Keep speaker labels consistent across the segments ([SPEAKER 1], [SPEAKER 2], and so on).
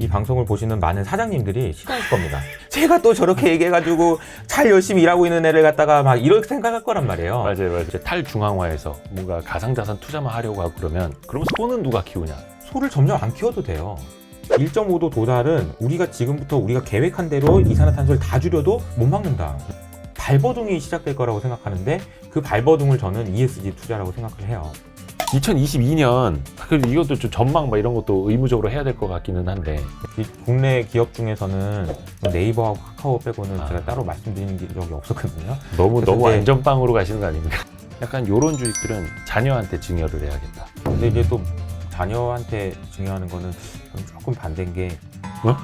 [SPEAKER 1] 이 방송을 보시는 많은 사장님들이 싫어하실 겁니다. 제가 또 저렇게 얘기해가지고 잘 열심히 일하고 있는 애를 갖다가 막 이렇게 생각할 거란 말이에요.
[SPEAKER 2] 맞아요. 이제 탈중앙화해서 뭔가 가상자산 투자만 하려고 하고 그러면 소는 누가 키우냐?
[SPEAKER 1] 소를 점점 안 키워도 돼요. 1.5도 도달은 우리가 지금부터 우리가 계획한 대로 이산화탄소를 다 줄여도 못 막는다. 발버둥이 시작될 거라고 생각하는데 그 발버둥을 저는 ESG 투자라고 생각을 해요.
[SPEAKER 2] 2022년 그래도 이것도 좀 전망 이런 것도 의무적으로 해야 될 것 같기는 한데
[SPEAKER 1] 국내 기업 중에서는 네이버하고 카카오 빼고는 제가 따로 말씀드린 적이 없었거든요.
[SPEAKER 2] 너무
[SPEAKER 1] 이제
[SPEAKER 2] 안전빵으로 가시는 거 아닙니까? 약간 요런 주식들은 자녀한테 증여를 해야겠다.
[SPEAKER 1] 근데 이제 또 자녀한테 증여하는 거는 저는 조금 반대인 게
[SPEAKER 2] 어?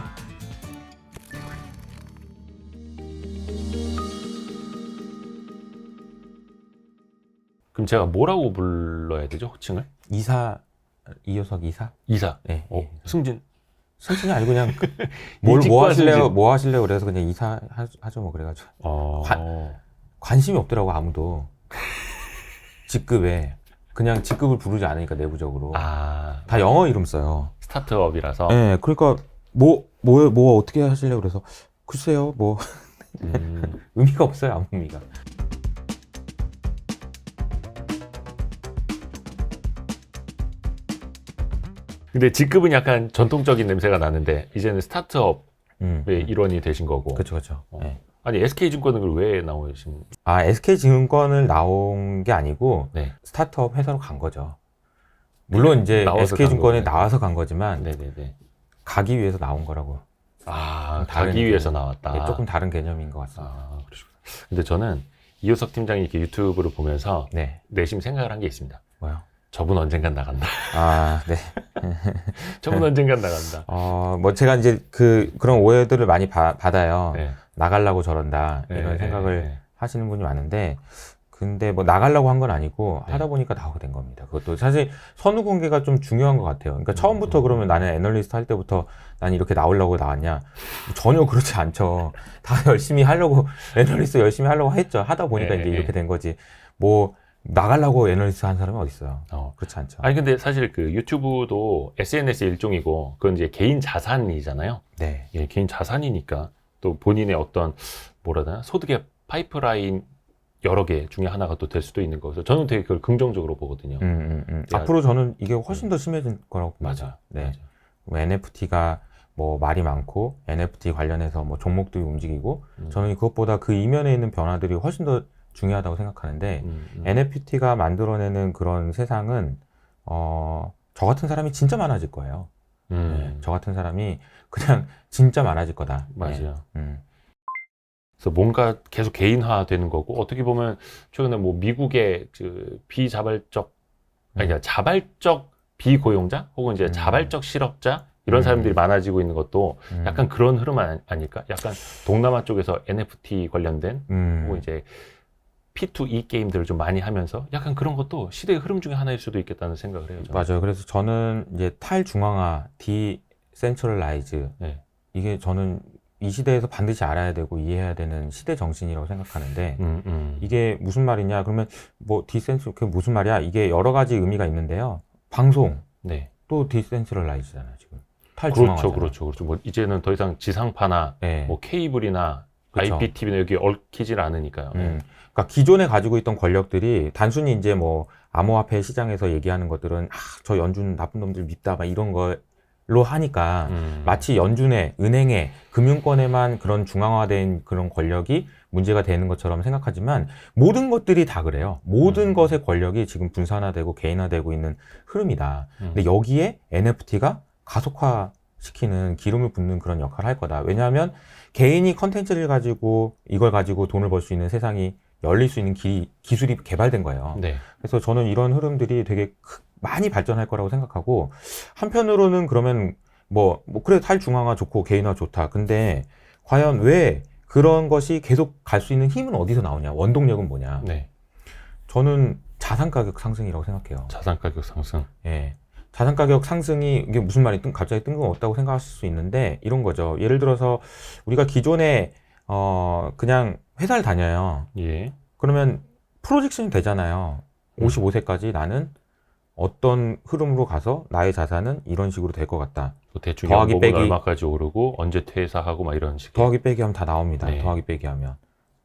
[SPEAKER 2] 그럼 제가 뭐라고 불러야 되죠? 호칭을?
[SPEAKER 1] 이사, 이효석 이사?
[SPEAKER 2] 이사.
[SPEAKER 1] 네.
[SPEAKER 2] 승진.
[SPEAKER 1] 승진이 아니고 그냥 뭐 하실래요? 그래서 그냥 이사 하죠 뭐 그래가지고 관심이 없더라고 아무도 직급에. 그냥 직급을 부르지 않으니까 내부적으로 다 영어 이름 써요.
[SPEAKER 2] 스타트업이라서.
[SPEAKER 1] 네, 그러니까 뭐 어떻게 하실래요? 그래서 글쎄요 뭐 의미가 없어요 아무 의미가.
[SPEAKER 2] 근데 직급은 약간 전통적인 냄새가 나는데 이제는 스타트업의 일원이 되신 거고.
[SPEAKER 1] 그렇죠. 네.
[SPEAKER 2] 아니 SK증권은 왜 나오신?
[SPEAKER 1] SK증권을 나온 게 아니고
[SPEAKER 2] 네.
[SPEAKER 1] 스타트업 회사로 간 거죠. 물론 이제 SK증권에 나와서 간 거지만
[SPEAKER 2] 네네네.
[SPEAKER 1] 가기 위해서 나온 거라고.
[SPEAKER 2] 가기 위해서 나왔다.
[SPEAKER 1] 네, 조금 다른 개념인 것 같습니다.
[SPEAKER 2] 그러시구나. 근데 저는 이효석 팀장이 이렇게 유튜브를 보면서
[SPEAKER 1] 네.
[SPEAKER 2] 내심 생각을 한 게 있습니다.
[SPEAKER 1] 뭐요?
[SPEAKER 2] 저분 언젠간 나간다.
[SPEAKER 1] 네.
[SPEAKER 2] 저분 언젠간 나간다.
[SPEAKER 1] 뭐 제가 이제 그런 오해들을 많이 받아요.
[SPEAKER 2] 네.
[SPEAKER 1] 나가려고 저런다 이런 생각을 하시는 분이 많은데 근데 뭐 나가려고 한 건 아니고 하다 보니까 나오게 된 겁니다. 그것도 사실 선후 관계가 좀 중요한 것 같아요. 그러니까 처음부터 그러면 나는 애널리스트 할 때부터 난 이렇게 나오려고 나왔냐? 전혀 그렇지 않죠. 다 열심히 하려고 애널리스트 열심히 하려고 했죠. 하다 보니까 이제 이렇게 된 거지. 뭐 나가려고 애널리스트 한 사람이 어디 있어요? 그렇지 않죠.
[SPEAKER 2] 아니 근데 사실 그 유튜브도 SNS의 일종이고 그건 이제 개인 자산이잖아요.
[SPEAKER 1] 네.
[SPEAKER 2] 예, 개인 자산이니까 또 본인의 어떤 뭐라 해야 되나 소득의 파이프라인 여러 개 중에 하나가 또 될 수도 있는 거죠. 저는 되게 그걸 긍정적으로 보거든요.
[SPEAKER 1] 앞으로 저는 이게 훨씬 더 심해질 거라고 봅니다.
[SPEAKER 2] 맞아요.
[SPEAKER 1] 뭐 NFT가 뭐 말이 많고 NFT 관련해서 뭐 종목들이 움직이고 저는 그것보다 그 이면에 있는 변화들이 훨씬 더 중요하다고 생각하는데 NFT가 만들어내는 그런 세상은 저 같은 사람이 진짜 많아질 거예요. 네, 저 같은 사람이 그냥 진짜 많아질 거다.
[SPEAKER 2] 맞아요. 그래서 뭔가 계속 개인화되는 거고 어떻게 보면 최근에 뭐 미국의 그 비자발적 그러니까 자발적 비고용자 혹은 이제 자발적 실업자 이런 사람들이 많아지고 있는 것도 약간 그런 흐름 아닐까? 약간 동남아 쪽에서 NFT 관련된 혹은 이제 P2E 게임들을 좀 많이 하면서 약간 그런 것도 시대의 흐름 중에 하나일 수도 있겠다는 생각을 해요. 저는.
[SPEAKER 1] 맞아요. 그래서 저는 이제 탈중앙화, 디센트럴라이즈 이게 저는 이 시대에서 반드시 알아야 되고 이해해야 되는 시대 정신이라고 생각하는데 이게 무슨 말이냐? 그러면 뭐 디센트 그게 무슨 말이야? 이게 여러 가지 의미가 있는데요. 방송 또 디센트럴라이즈잖아요. 지금 탈중앙화잖아요.
[SPEAKER 2] 그렇죠. 뭐 이제는 더 이상 지상파나 뭐 케이블이나 IPTV나 여기 얽히질 않으니까요.
[SPEAKER 1] 그러니까 기존에 가지고 있던 권력들이 단순히 이제 뭐 암호화폐 시장에서 얘기하는 것들은 저 연준 나쁜 놈들 밉다 막 이런 걸로 하니까 마치 연준에 은행에 금융권에만 그런 중앙화된 그런 권력이 문제가 되는 것처럼 생각하지만 모든 것들이 다 그래요. 모든 것의 권력이 지금 분산화되고 개인화되고 있는 흐름이다. 근데 여기에 NFT가 가속화시키는 기름을 붓는 그런 역할을 할 거다. 왜냐하면 개인이 컨텐츠를 가지고 이걸 가지고 돈을 벌 수 있는 세상이 열릴 수 있는 기술이 개발된 거예요. 그래서 저는 이런 흐름들이 되게 많이 발전할 거라고 생각하고 한편으로는 그러면 뭐 그래 탈중앙화 좋고 개인화 좋다. 근데 과연 왜 그런 것이 계속 갈 수 있는 힘은 어디서 나오냐? 원동력은 뭐냐? 저는 자산 가격 상승이라고 생각해요.
[SPEAKER 2] 자산 가격 상승.
[SPEAKER 1] 자산 가격 상승이 이게 무슨 말이 갑자기 뜬금없다고 생각하실 수 있는데 이런 거죠. 예를 들어서 우리가 기존에 그냥 회사를 다녀요. 그러면 프로젝션이 되잖아요. 55세까지 나는 어떤 흐름으로 가서 나의 자산은 이런 식으로 될 것 같다.
[SPEAKER 2] 뭐 대충
[SPEAKER 1] 더하기
[SPEAKER 2] 연봉은
[SPEAKER 1] 빼기.
[SPEAKER 2] 얼마까지 오르고 언제 퇴사하고 막 이런 식의.
[SPEAKER 1] 더하기 빼기 하면 다 나옵니다.
[SPEAKER 2] 네.
[SPEAKER 1] 더하기 빼기 하면.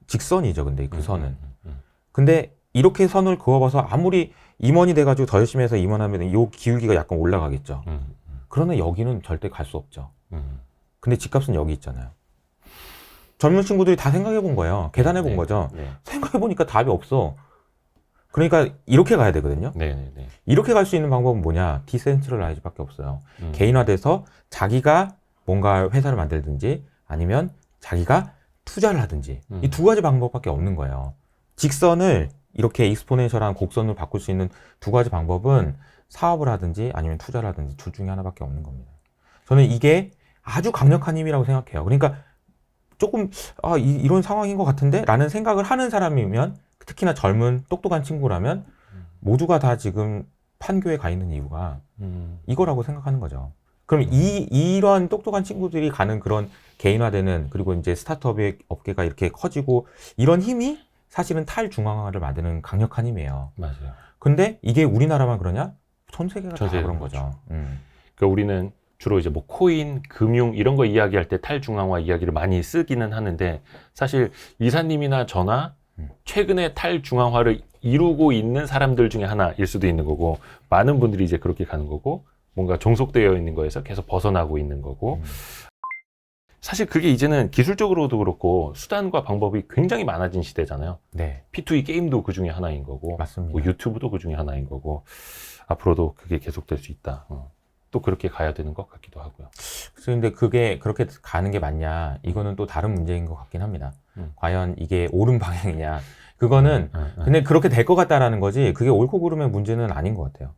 [SPEAKER 1] 직선이죠, 근데 그 선은.
[SPEAKER 2] 음.
[SPEAKER 1] 근데 이렇게 선을 그어봐서 아무리 임원이 돼가지고 더 열심히 해서 임원하면 이 기울기가 약간 올라가겠죠. 그러나 여기는 절대 갈 수 없죠. 근데 집값은 여기 있잖아요. 젊은 친구들이 다 생각해 본 거예요. 계산해 본
[SPEAKER 2] 네.
[SPEAKER 1] 거죠.
[SPEAKER 2] 네.
[SPEAKER 1] 생각해 보니까 답이 없어. 그러니까 이렇게 가야 되거든요.
[SPEAKER 2] 네.
[SPEAKER 1] 이렇게 갈 수 있는 방법은 뭐냐? 디센트럴라이즈밖에 없어요. 개인화돼서 자기가 뭔가 회사를 만들든지 아니면 자기가 투자를 하든지 이 두 가지 방법밖에 없는 거예요. 직선을 이렇게 익스포넨셜한 곡선으로 바꿀 수 있는 두 가지 방법은 사업을 하든지 아니면 투자를 하든지 둘 중에 하나밖에 없는 겁니다. 저는 이게 아주 강력한 힘이라고 생각해요. 그러니까 조금 이런 상황인 것 같은데? 라는 생각을 하는 사람이면 특히나 젊은 똑똑한 친구라면 모두가 다 지금 판교에 가 있는 이유가 이거라고 생각하는 거죠. 그럼 이런 똑똑한 친구들이 가는 그런 개인화되는 그리고 이제 스타트업의 업계가 이렇게 커지고 이런 힘이 사실은 탈중앙화를 만드는 강력한 힘이에요.
[SPEAKER 2] 맞아요.
[SPEAKER 1] 근데 이게 우리나라만 그러냐? 전 세계가 다 그런
[SPEAKER 2] 그렇죠.
[SPEAKER 1] 거죠.
[SPEAKER 2] 그러니까 우리는 주로 이제 뭐 코인, 금융 이런 거 이야기할 때 탈중앙화 이야기를 많이 쓰기는 하는데 사실 이사님이나 저나 최근에 탈중앙화를 이루고 있는 사람들 중에 하나일 수도 있는 거고 많은 분들이 이제 그렇게 가는 거고 뭔가 종속되어 있는 거에서 계속 벗어나고 있는 거고 사실 그게 이제는 기술적으로도 그렇고 수단과 방법이 굉장히 많아진 시대잖아요.
[SPEAKER 1] 네,
[SPEAKER 2] P2E 게임도 그 중에 하나인 거고
[SPEAKER 1] 맞습니다.
[SPEAKER 2] 뭐 유튜브도 그 중에 하나인 거고 앞으로도 그게 계속될 수 있다. 또 그렇게 가야 되는 것 같기도 하고요.
[SPEAKER 1] 그런데 그게 그렇게 가는 게 맞냐? 이거는 또 다른 문제인 것 같긴 합니다. 과연 이게 옳은 방향이냐? 그거는 근데 그렇게 될 것 같다라는 거지 그게 옳고 그름의 문제는 아닌 것 같아요.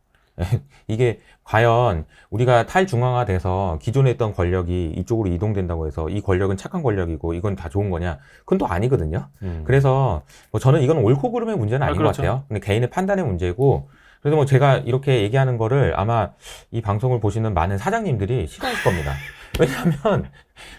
[SPEAKER 1] 이게 과연 우리가 탈중앙화 돼서 기존에 있던 권력이 이쪽으로 이동된다고 해서 이 권력은 착한 권력이고 이건 다 좋은 거냐? 그건 또 아니거든요. 그래서 뭐 저는 이건 옳고 그름의 문제는 아닌
[SPEAKER 2] 그렇죠.
[SPEAKER 1] 것 같아요. 근데 개인의 판단의 문제고 그래서 뭐 제가 이렇게 얘기하는 거를 아마 이 방송을 보시는 많은 사장님들이 싫어하실 겁니다. 왜냐하면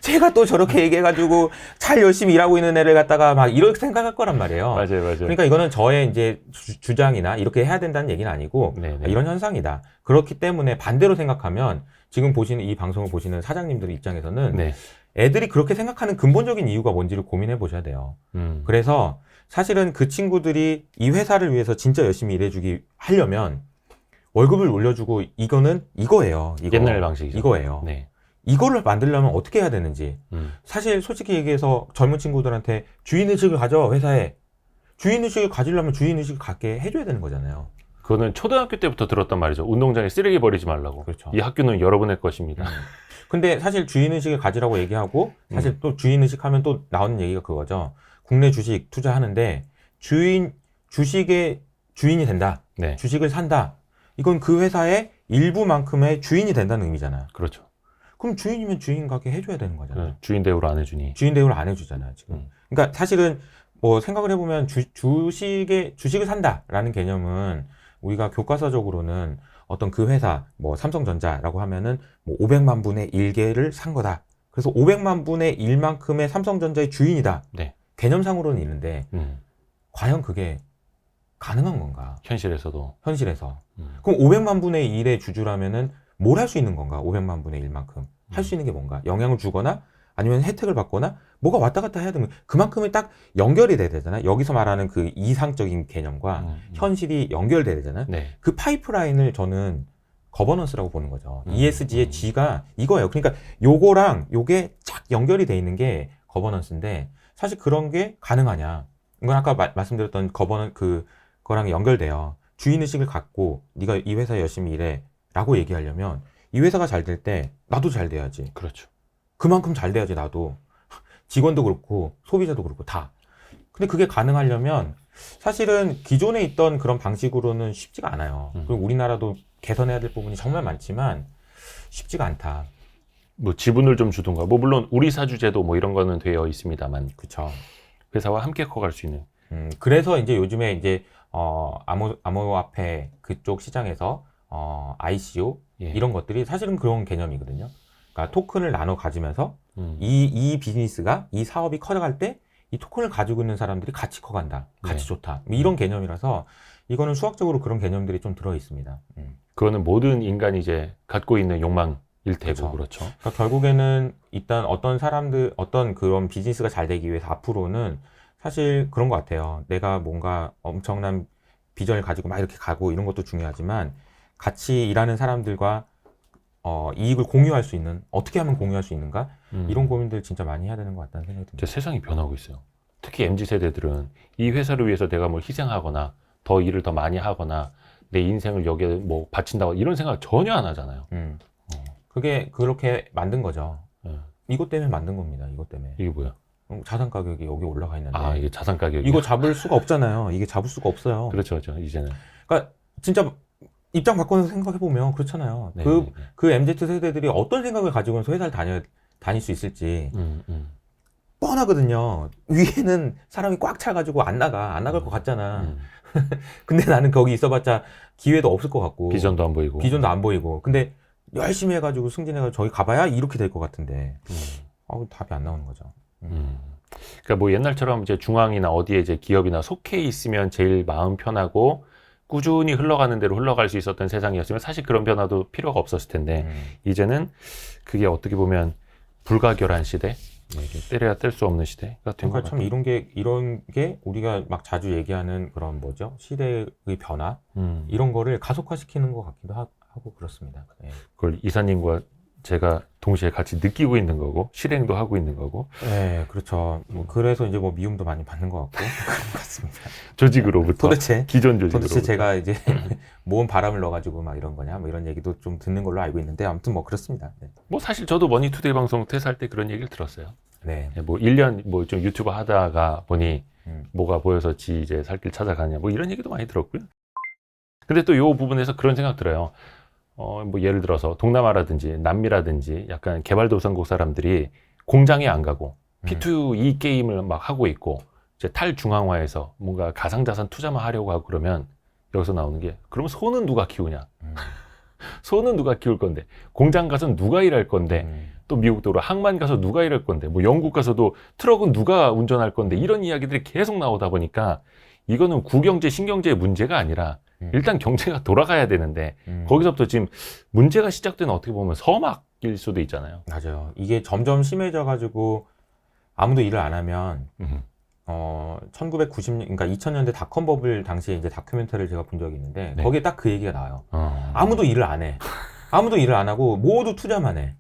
[SPEAKER 1] 제가 또 저렇게 얘기해가지고 잘 열심히 일하고 있는 애를 갖다가 막 이렇게 생각할 거란 말이에요.
[SPEAKER 2] 맞아요.
[SPEAKER 1] 그러니까 이거는 저의 이제 주장이나 이렇게 해야 된다는 얘기는 아니고
[SPEAKER 2] 네네.
[SPEAKER 1] 이런 현상이다. 그렇기 때문에 반대로 생각하면 지금 보시는 이 방송을 보시는 사장님들 입장에서는
[SPEAKER 2] 네.
[SPEAKER 1] 애들이 그렇게 생각하는 근본적인 이유가 뭔지를 고민해 보셔야 돼요. 그래서 사실은 그 친구들이 이 회사를 위해서 진짜 열심히 일해주기 하려면 월급을 올려주고 이거는 이거예요.
[SPEAKER 2] 옛날 방식이죠.
[SPEAKER 1] 이거예요.
[SPEAKER 2] 네.
[SPEAKER 1] 이거를 만들려면 어떻게 해야 되는지. 사실 솔직히 얘기해서 젊은 친구들한테 주인의식을 가져 회사에. 주인의식을 가지려면 주인의식을 갖게 해줘야 되는 거잖아요.
[SPEAKER 2] 그거는 초등학교 때부터 들었단 말이죠. 운동장에 쓰레기 버리지 말라고.
[SPEAKER 1] 그렇죠.
[SPEAKER 2] 이 학교는 여러분의 것입니다.
[SPEAKER 1] 근데 사실 주인의식을 가지라고 얘기하고 사실 또 주인의식 하면 또 나오는 얘기가 그거죠. 국내 주식 투자하는데 주식의 주인이 된다.
[SPEAKER 2] 네.
[SPEAKER 1] 주식을 산다. 이건 그 회사의 일부만큼의 주인이 된다는 의미잖아요.
[SPEAKER 2] 그렇죠.
[SPEAKER 1] 그럼 주인이면 주인 가게 해줘야 되는 거잖아요.
[SPEAKER 2] 주인 대우를 안 해주니.
[SPEAKER 1] 주인 대우를 안 해주잖아요, 지금. 그러니까 사실은 뭐 생각을 해보면 주식을 산다라는 개념은 우리가 교과서적으로는 어떤 그 회사, 뭐 삼성전자라고 하면은 뭐 500만 분의 1개를 산 거다. 그래서 500만 분의 1만큼의 삼성전자의 주인이다.
[SPEAKER 2] 네.
[SPEAKER 1] 개념상으로는 있는데 과연 그게 가능한 건가?
[SPEAKER 2] 현실에서도.
[SPEAKER 1] 현실에서. 그럼 500만 분의 1의 주주라면은 뭘 할 수 있는 건가? 500만 분의 1만큼. 할 수 있는 게 뭔가? 영향을 주거나 아니면 혜택을 받거나 뭐가 왔다 갔다 해야 되면 그만큼이 딱 연결이 돼야 되잖아요. 여기서 말하는 그 이상적인 개념과 현실이 연결돼야 되잖아요.
[SPEAKER 2] 네.
[SPEAKER 1] 그 파이프라인을 저는 거버넌스라고 보는 거죠. ESG의 G가 이거예요. 그러니까 요거랑 요게 쫙 연결이 돼 있는 게 거버넌스인데 사실 그런 게 가능하냐? 이건 아까 말씀드렸던 그거랑 연결돼요. 주인의식을 갖고 네가 이 회사에 열심히 일해 라고 얘기하려면 이 회사가 잘 될 때 나도 잘 돼야지.
[SPEAKER 2] 그렇죠.
[SPEAKER 1] 그만큼 잘 돼야지 나도. 직원도 그렇고 소비자도 그렇고 다. 근데 그게 가능하려면 사실은 기존에 있던 그런 방식으로는 쉽지가 않아요. 그리고 우리나라도 개선해야 될 부분이 정말 많지만 쉽지가 않다.
[SPEAKER 2] 뭐 지분을 좀 주든가. 뭐 물론 우리 사주제도 뭐 이런 거는 되어 있습니다만.
[SPEAKER 1] 그렇죠.
[SPEAKER 2] 회사와 함께 커갈 수 있는.
[SPEAKER 1] 그래서 이제 요즘에 이제 암호화폐 그쪽 시장에서 ICO
[SPEAKER 2] 예.
[SPEAKER 1] 이런 것들이 사실은 그런 개념이거든요. 그러니까 토큰을 나눠 가지면서 이 비즈니스가 이 사업이 커져갈 때 이 토큰을 가지고 있는 사람들이 같이 커간다. 같이
[SPEAKER 2] 네.
[SPEAKER 1] 좋다. 이런 개념이라서 이거는 수학적으로 그런 개념들이 좀 들어 있습니다.
[SPEAKER 2] 그거는 모든 인간이 이제 갖고 있는 욕망 일테고 그렇죠.
[SPEAKER 1] 그러니까 결국에는 일단 어떤 사람들, 어떤 그런 비즈니스가 잘 되기 위해서 앞으로는 사실 그런 것 같아요. 내가 뭔가 엄청난 비전을 가지고 막 이렇게 가고 이런 것도 중요하지만 같이 일하는 사람들과 이익을 공유할 수 있는, 어떻게 하면 공유할 수 있는가? 이런 고민들 진짜 많이 해야 되는 것 같다는 생각이 듭니다.
[SPEAKER 2] 세상이 변하고 있어요. 특히 MZ세대들은 이 회사를 위해서 내가 뭘 희생하거나 더 일을 더 많이 하거나 내 인생을 여기에 뭐 바친다고 이런 생각 전혀 안 하잖아요.
[SPEAKER 1] 그게 그렇게 만든 거죠.
[SPEAKER 2] 예.
[SPEAKER 1] 이것 때문에 만든 겁니다. 이것 때문에.
[SPEAKER 2] 이게 뭐야?
[SPEAKER 1] 자산 가격이 여기 올라가 있는데.
[SPEAKER 2] 아, 이게 자산 가격이.
[SPEAKER 1] 이거 잡을 수가 없잖아요. 이게 잡을 수가 없어요.
[SPEAKER 2] 그렇죠, 그렇죠. 이제는.
[SPEAKER 1] 그러니까 진짜 입장 바꿔서 생각해 보면 그렇잖아요.
[SPEAKER 2] 네,
[SPEAKER 1] 그 MZ 세대들이 어떤 생각을 가지고서 회사를 다닐 수 있을지 뻔하거든요. 위에는 사람이 꽉 차가지고 안 나갈 것 같잖아. 근데 나는 거기 있어봤자 기회도 없을 것 같고
[SPEAKER 2] 비전도 안 보이고.
[SPEAKER 1] 비전도 안 보이고. 근데 열심히 해가지고 승진해가지고 저기 가봐야 이렇게 될 것 같은데 답이 안 나오는 거죠.
[SPEAKER 2] 그러니까 뭐 옛날처럼 이제 중앙이나 어디에 이제 기업이나 속해 있으면 제일 마음 편하고 꾸준히 흘러가는 대로 흘러갈 수 있었던 세상이었으면 사실 그런 변화도 필요가 없었을 텐데 이제는 그게 어떻게 보면 불가결한 시대, 때려야 뗄 수 없는 시대가 된 것
[SPEAKER 1] 그러니까 참
[SPEAKER 2] 같아요.
[SPEAKER 1] 이런 게 우리가 막 자주 얘기하는 그런 뭐죠? 시대의 변화 이런 거를 가속화시키는 것 같기도 하고 그렇습니다. 네.
[SPEAKER 2] 그걸 이사님과 제가 동시에 같이 느끼고 있는 거고 실행도 하고 있는 거고.
[SPEAKER 1] 네, 그렇죠. 뭐 그래서 이제 뭐 미움도 많이 받는 것 같고 그런 것 같습니다.
[SPEAKER 2] 조직으로부터. 기존 조직으로부터.
[SPEAKER 1] 도대체 제가 이제 모은 바람을 넣어가지고 막 이런 거냐, 뭐 이런 얘기도 좀 듣는 걸로 알고 있는데 아무튼 뭐 그렇습니다. 네.
[SPEAKER 2] 뭐 사실 저도 머니투데이 방송 퇴사할 때 그런 얘기를 들었어요.
[SPEAKER 1] 네.
[SPEAKER 2] 뭐 1년 뭐 좀 유튜브 하다가 보니 뭐가 보여서 지 이제 살 길 찾아가냐 뭐 이런 얘기도 많이 들었고요. 근데 또 요 부분에서 그런 생각 들어요. 뭐 예를 들어서 동남아라든지 남미라든지 약간 개발도상국 사람들이 공장에 안 가고 P2E 게임을 막 하고 있고 이제 탈중앙화해서 뭔가 가상자산 투자만 하려고 하고 그러면 여기서 나오는 게 그럼 소는 누가 키우냐? 소는 누가 키울 건데 공장 가서 누가 일할 건데 또 미국도 항만 가서 누가 일할 건데 뭐 영국 가서도 트럭은 누가 운전할 건데 이런 이야기들이 계속 나오다 보니까 이거는 구경제 신경제의 문제가 아니라 일단 경제가 돌아가야 되는데 거기서부터 지금 문제가 시작되는 어떻게 보면 서막일 수도 있잖아요.
[SPEAKER 1] 맞아요. 이게 점점 심해져가지고 아무도 일을 안 하면 1990년, 그러니까 2000년대 닷컴 버블 당시에 이제 다큐멘터리를 제가 본 적이 있는데
[SPEAKER 2] 네.
[SPEAKER 1] 거기에 딱 그 얘기가 나와요. 아무도 일을 안 해. 아무도 일을 안 하고 모두 투자만 해.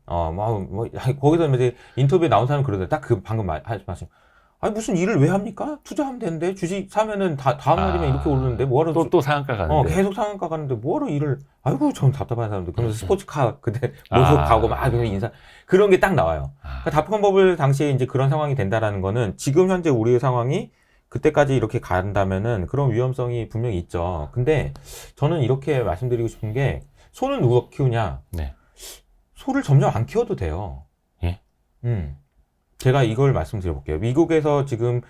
[SPEAKER 1] 거기서 이제 인터뷰에 나온 사람은 그러더라고요. 딱 그 방금 말씀. 아니 무슨 일을 왜 합니까? 투자하면 되는데 주식 사면은 다음 날이면 이렇게 오르는데 뭐하러
[SPEAKER 2] 또 상한가 가는데
[SPEAKER 1] 계속 상한가 가는데 뭐하러 일을 아이고 좀 답답한 사람들 그러면서 스포츠카 그때 모속 가고 막 그러면 인사 그런 게 딱 나와요. 그러니까 닷컴 버블 당시에 이제 그런 상황이 된다라는 거는 지금 현재 우리의 상황이 그때까지 이렇게 간다면은 그런 위험성이 분명히 있죠. 근데 저는 이렇게 말씀드리고 싶은 게 소는 누가 키우냐?
[SPEAKER 2] 네.
[SPEAKER 1] 소를 점점 안 키워도 돼요.
[SPEAKER 2] 예?
[SPEAKER 1] 제가 이걸 말씀드려볼게요. 미국에서 지금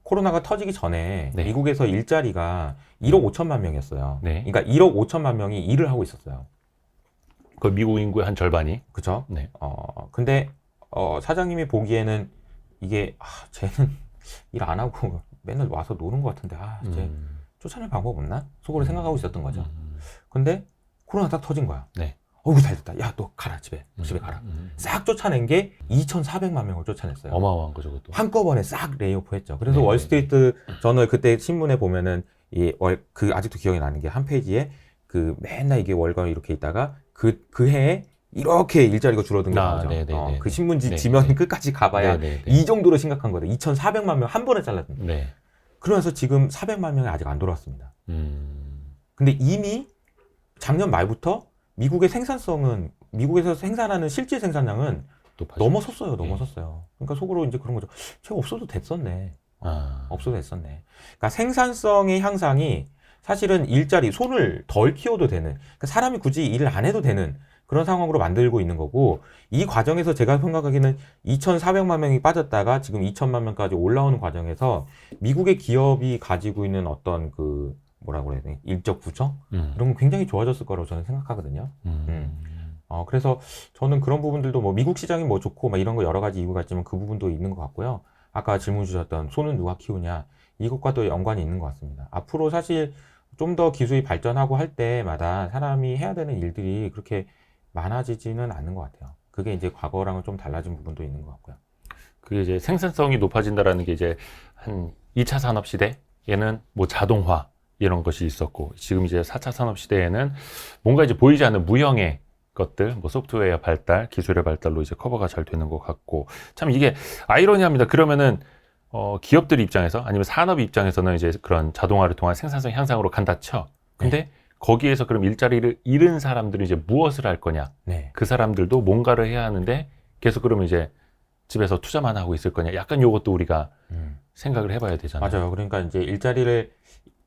[SPEAKER 1] 코로나가 터지기 전에
[SPEAKER 2] 네.
[SPEAKER 1] 미국에서 일자리가 1억 5천만 명이었어요.
[SPEAKER 2] 네.
[SPEAKER 1] 그러니까 1억 5천만 명이 일을 하고 있었어요.
[SPEAKER 2] 그 미국 인구의 한 절반이.
[SPEAKER 1] 그렇죠?
[SPEAKER 2] 네.
[SPEAKER 1] 근데 사장님이 보기에는 이게 쟤는 일 안 하고 맨날 와서 노는 것 같은데 쟤 쫓아낼 방법 없나? 속으로 생각하고 있었던 거죠. 근데 코로나 딱 터진 거야.
[SPEAKER 2] 네.
[SPEAKER 1] 어이구 잘됐다. 야 너 가라 집에 가라. 싹 쫓아낸 게 2,400만 명을 쫓아냈어요.
[SPEAKER 2] 어마어마한 거죠, 그것도.
[SPEAKER 1] 한꺼번에 싹 레이오프했죠. 그래서
[SPEAKER 2] 네.
[SPEAKER 1] 월스트리트 저널 그때 신문에 보면은 그 아직도 기억이 나는 게 한 페이지에 그 맨날 이게 월간 이렇게 있다가 그 해에 이렇게 일자리가 줄어든 게 나오죠. 그 신문지 지면 끝까지 가봐야 이 정도로 심각한 거다. 2,400만 명 한 번에 잘랐습니다.
[SPEAKER 2] 네.
[SPEAKER 1] 그러면서 지금 400만 명이 아직 안 돌아왔습니다. 근데 이미 작년 말부터 미국에서 생산하는 실제 생산량은 넘어섰어요. 그러니까 속으로 이제 그런 거죠. 제가 없어도 됐었네. 없어도 됐었네. 그러니까 생산성의 향상이 사실은 일자리, 손을 덜 키워도 되는, 그러니까 사람이 굳이 일을 안 해도 되는 그런 상황으로 만들고 있는 거고, 이 과정에서 제가 생각하기에는 2,400만 명이 빠졌다가 지금 2천만 명까지 올라오는 과정에서 미국의 기업이 가지고 있는 어떤 뭐라고 그래야 되나? 일적 구조? 이런 건 굉장히 좋아졌을 거라고 저는 생각하거든요. 그래서 저는 그런 부분들도 뭐 미국 시장이 뭐 좋고 막 이런 거 여러 가지 이유가 있지만 그 부분도 있는 것 같고요. 아까 질문 주셨던 소는 누가 키우냐? 이것과도 연관이 있는 것 같습니다. 앞으로 사실 좀 더 기술이 발전하고 할 때마다 사람이 해야 되는 일들이 그렇게 많아지지는 않는 것 같아요. 그게 이제 과거랑은 좀 달라진 부분도 있는 것 같고요.
[SPEAKER 2] 그게 이제 생산성이 높아진다라는 게 이제 한 2차 산업 시대에는 뭐 자동화 이런 것이 있었고, 지금 이제 4차 산업 시대에는 뭔가 이제 보이지 않는 무형의 것들, 뭐 소프트웨어 발달, 기술의 발달로 이제 커버가 잘 되는 것 같고, 참 이게 아이러니합니다. 그러면은 기업들 입장에서 아니면 산업 입장에서는 이제 그런 자동화를 통한 생산성 향상으로 간다 쳐. 근데 거기에서 그럼 일자리를 잃은 사람들은 이제 무엇을 할 거냐?
[SPEAKER 1] 네.
[SPEAKER 2] 그 사람들도 뭔가를 해야 하는데 계속 그러면 이제 집에서 투자만 하고 있을 거냐? 약간 요것도 우리가 생각을 해봐야 되잖아요.
[SPEAKER 1] 맞아요. 그러니까 이제 일자리를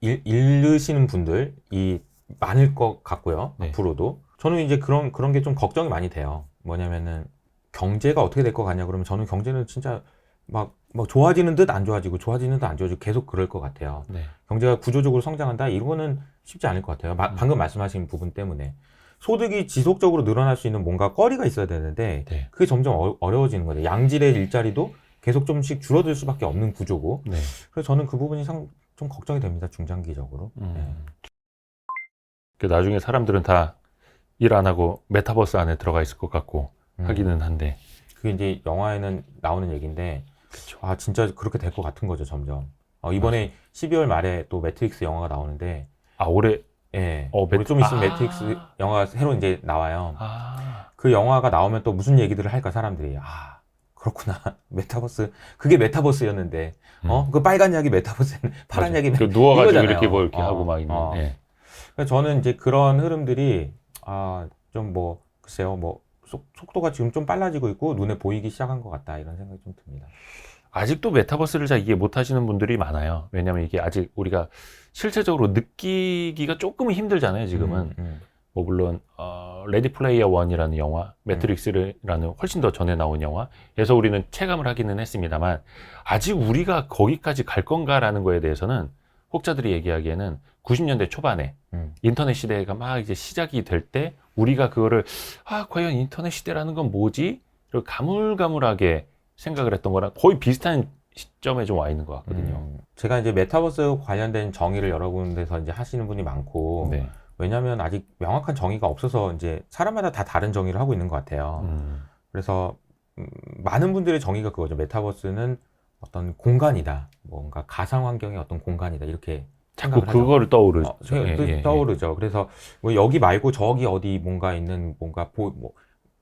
[SPEAKER 1] 잃으시는 분들이 많을 것 같고요.
[SPEAKER 2] 네.
[SPEAKER 1] 앞으로도. 저는 이제 그런 게 좀 걱정이 많이 돼요. 뭐냐면은 경제가 어떻게 될 것 같냐 그러면 저는 경제는 진짜 막 좋아지는 듯 안 좋아지고 좋아지는 듯 안 좋아지고 계속 그럴 것 같아요.
[SPEAKER 2] 네.
[SPEAKER 1] 경제가 구조적으로 성장한다 이거는 쉽지 않을 것 같아요. 방금 말씀하신 부분 때문에 소득이 지속적으로 늘어날 수 있는 뭔가 거리가 있어야 되는데
[SPEAKER 2] 네.
[SPEAKER 1] 그게 점점 어려워지는 거예요. 양질의 일자리도 계속 좀씩 줄어들 수밖에 없는 구조고.
[SPEAKER 2] 네.
[SPEAKER 1] 그래서 저는 그 부분이 좀 걱정이 됩니다. 중장기적으로. 네.
[SPEAKER 2] 그 나중에 사람들은 다 일 안 하고 메타버스 안에 들어가 있을 것 같고 하기는 한데.
[SPEAKER 1] 그게 이제 영화에는 나오는 얘기인데,
[SPEAKER 2] 그쵸.
[SPEAKER 1] 아 진짜 그렇게 될 것 같은 거죠 점점. 이번에 12월 말에 또 매트릭스 영화가 나오는데,
[SPEAKER 2] 아, 올해.
[SPEAKER 1] 예, 우리 좀 있으면 매트릭스 영화가 새로 이제 나와요. 그 영화가 나오면 또 무슨 얘기들을 할까 사람들이. 아 그렇구나. 메타버스 그게 메타버스였는데, 그 빨간 약이 메타버스는 파란 약이
[SPEAKER 2] 그 누워가지고
[SPEAKER 1] 이거잖아요.
[SPEAKER 2] 이렇게 뭐 이렇게 하고 막 있는. 예.
[SPEAKER 1] 그래서 저는 이제 그런 흐름들이 좀 글쎄요 속도가 지금 좀 빨라지고 있고 눈에 보이기 시작한 것 같다 이런 생각이 좀 듭니다.
[SPEAKER 2] 아직도 메타버스를 잘 이해 못 하시는 분들이 많아요. 왜냐면 이게 아직 우리가 실체적으로 느끼기가 조금은 힘들잖아요, 지금은. 뭐 물론 레디 플레이어 원이라는 영화, 매트릭스라는 훨씬 더 전에 나온 영화에서 우리는 체감을 하기는 했습니다만, 아직 우리가 거기까지 갈 건가라는 거에 대해서는 혹자들이 얘기하기에는 90년대 초반에 인터넷 시대가 막 이제 시작이 될 때 우리가 그거를 과연 인터넷 시대라는 건 뭐지? 이렇게 가물가물하게 생각을 했던 거랑 거의 비슷한 시점에 좀 와 있는 것 같거든요.
[SPEAKER 1] 제가 이제 메타버스 관련된 정의를 여러 군데서 이제 하시는 분이 많고,
[SPEAKER 2] 네.
[SPEAKER 1] 왜냐하면 아직 명확한 정의가 없어서 이제 사람마다 다 다른 정의를 하고 있는 것 같아요. 그래서 많은 분들의 정의가 그거죠. 메타버스는 어떤 공간이다, 뭔가 가상 환경의 어떤 공간이다 이렇게
[SPEAKER 2] 자꾸
[SPEAKER 1] 생각을 하죠.
[SPEAKER 2] 그거를 떠오르죠.
[SPEAKER 1] 떠오르죠. 그래서 뭐 여기 말고 저기 어디 뭔가 있는 뭔가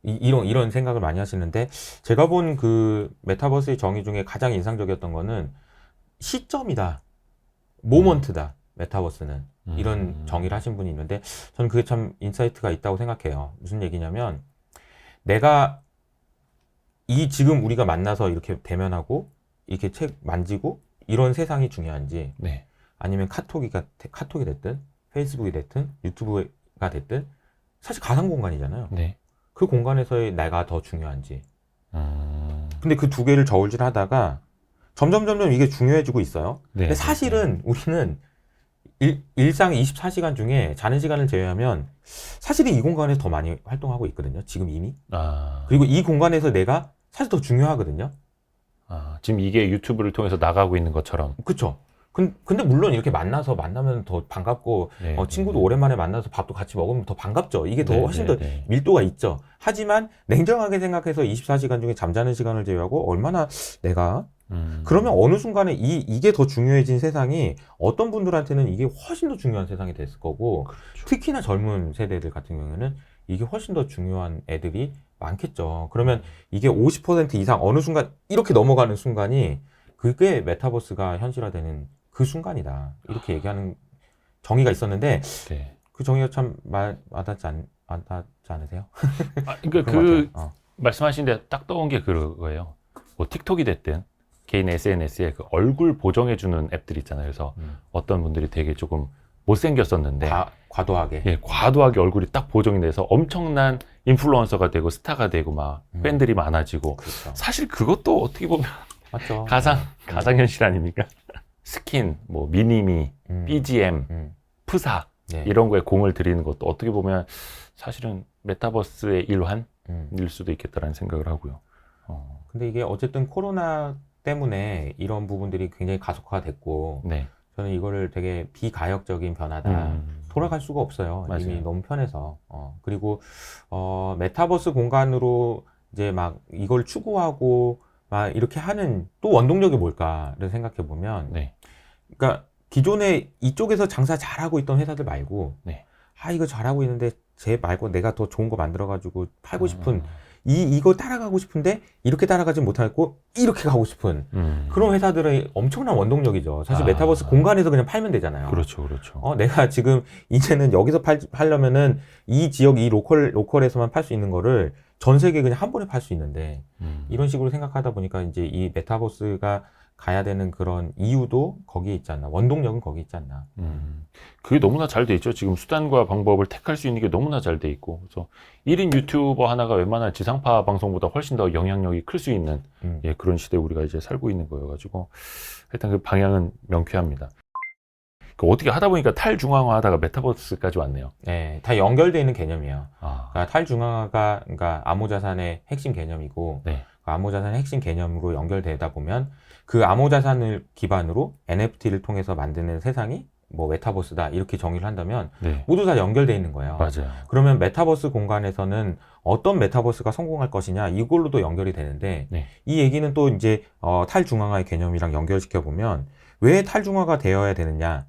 [SPEAKER 1] 이런 생각을 많이 하시는데, 제가 본 그 메타버스의 정의 중에 가장 인상적이었던 거는 시점이다, 모먼트다, 메타버스는 이런 정의를 하신 분이 있는데 저는 그게 참 인사이트가 있다고 생각해요. 무슨 얘기냐면 내가 지금 우리가 만나서 이렇게 대면하고 이렇게 책 만지고 이런 세상이 중요한지,
[SPEAKER 2] 네.
[SPEAKER 1] 아니면 카톡이 됐든 페이스북이 됐든 유튜브가 됐든 사실 가상 공간이잖아요.
[SPEAKER 2] 네.
[SPEAKER 1] 그 공간에서의 내가 더 중요한지. 근데 그 두 개를 저울질하다가 점점 이게 중요해지고 있어요.
[SPEAKER 2] 네,
[SPEAKER 1] 근데 사실은 우리는 일상 24시간 중에 자는 시간을 제외하면 사실은 이 공간에서 더 많이 활동하고 있거든요. 지금 이미. 그리고 이 공간에서 내가 사실 더 중요하거든요.
[SPEAKER 2] 지금 이게 유튜브를 통해서 나가고 있는 것처럼.
[SPEAKER 1] 그쵸. 근데 물론 이렇게 만나면 더 반갑고,
[SPEAKER 2] 네,
[SPEAKER 1] 친구도 오랜만에 만나서 밥도 같이 먹으면 더 반갑죠. 이게 더 훨씬 더 밀도가 있죠. 하지만 냉정하게 생각해서 24시간 중에 잠자는 시간을 제외하고 얼마나 내가 그러면 어느 순간에 이게 더 중요해진 세상이 어떤 분들한테는 이게 훨씬 더 중요한 세상이 됐을 거고,
[SPEAKER 2] 그렇죠.
[SPEAKER 1] 특히나 젊은 세대들 같은 경우에는 이게 훨씬 더 중요한 애들이 많겠죠. 그러면 이게 50% 이상 어느 순간 이렇게 넘어가는 순간이 그게 메타버스가 현실화되는 그 순간이다. 이렇게 얘기하는 정의가 있었는데,
[SPEAKER 2] 네.
[SPEAKER 1] 그 정의가 참 와닿지 않으세요?
[SPEAKER 2] 그러니까
[SPEAKER 1] 그런 것 같아요.
[SPEAKER 2] 말씀하신데 딱 떠온 게 그거예요. 뭐 틱톡이 됐든 개인 SNS에 그 얼굴 보정해주는 앱들 있잖아요. 그래서 어떤 분들이 되게 조금 못생겼었는데
[SPEAKER 1] 과도하게.
[SPEAKER 2] 과도하게 얼굴이 딱 보정이 돼서 엄청난 인플루언서가 되고 스타가 되고 막 팬들이 많아지고.
[SPEAKER 1] 그렇죠.
[SPEAKER 2] 사실 그것도 어떻게 보면
[SPEAKER 1] 맞죠.
[SPEAKER 2] 가상현실 아닙니까? 스킨, 뭐 미니미, BGM, 프사 이런 거에 공을 들이는 것도 어떻게 보면 사실은 메타버스의 일환일 수도 있겠다라는 생각을 하고요.
[SPEAKER 1] 근데 이게 어쨌든 코로나 때문에 이런 부분들이 굉장히 가속화됐고,
[SPEAKER 2] 네.
[SPEAKER 1] 저는 이거를 되게 비가역적인 변화다. 돌아갈 수가 없어요.
[SPEAKER 2] 맞아요.
[SPEAKER 1] 이미 너무 편해서. 그리고 메타버스 공간으로 이제 막 이걸 추구하고 막 이렇게 하는 또 원동력이 뭘까를 생각해 보면,
[SPEAKER 2] 네.
[SPEAKER 1] 그러니까 기존에 이쪽에서 장사 잘하고 있던 회사들 말고,
[SPEAKER 2] 네.
[SPEAKER 1] 이거 잘하고 있는데 쟤 말고 내가 더 좋은 거 만들어가지고 팔고 싶은, 이거 따라가고 싶은데 이렇게 따라가지 못하고 이렇게 가고 싶은 그런 회사들의 엄청난 원동력이죠. 사실 메타버스 공간에서 그냥 팔면 되잖아요.
[SPEAKER 2] 그렇죠, 그렇죠.
[SPEAKER 1] 내가 지금 이제는 여기서 팔려면은 이 지역, 이 로컬에서만 팔 수 있는 거를 전 세계에 그냥 한 번에 팔 수 있는데, 이런 식으로 생각하다 보니까 이제 이 메타버스가 가야 되는 그런 이유도 거기에 있지 않나. 원동력은 거기에 있지 않나.
[SPEAKER 2] 그게 너무나 잘 돼 있죠. 지금 수단과 방법을 택할 수 있는 게 너무나 잘 돼 있고. 그래서 1인 유튜버 하나가 웬만한 지상파 방송보다 훨씬 더 영향력이 클 수 있는 예, 그런 시대에 우리가 이제 살고 있는 거여가지고 일단 그 방향은 명쾌합니다. 어떻게 하다 보니까 탈중앙화 하다가 메타버스까지 왔네요.
[SPEAKER 1] 네, 다 연결되어 있는 개념이에요. 그러니까 탈중앙화가 그러니까 암호자산의 핵심 개념이고,
[SPEAKER 2] 네.
[SPEAKER 1] 암호자산의 핵심 개념으로 연결되다 보면 그 암호자산을 기반으로 NFT를 통해서 만드는 세상이 뭐 메타버스다 이렇게 정의를 한다면
[SPEAKER 2] 네.
[SPEAKER 1] 모두 다 연결되어 있는 거예요.
[SPEAKER 2] 맞아요.
[SPEAKER 1] 그러면 메타버스 공간에서는 어떤 메타버스가 성공할 것이냐 이걸로도 연결이 되는데,
[SPEAKER 2] 네.
[SPEAKER 1] 이 얘기는 또 이제 탈중앙화의 개념이랑 연결시켜 보면 왜 탈중앙화가 되어야 되느냐.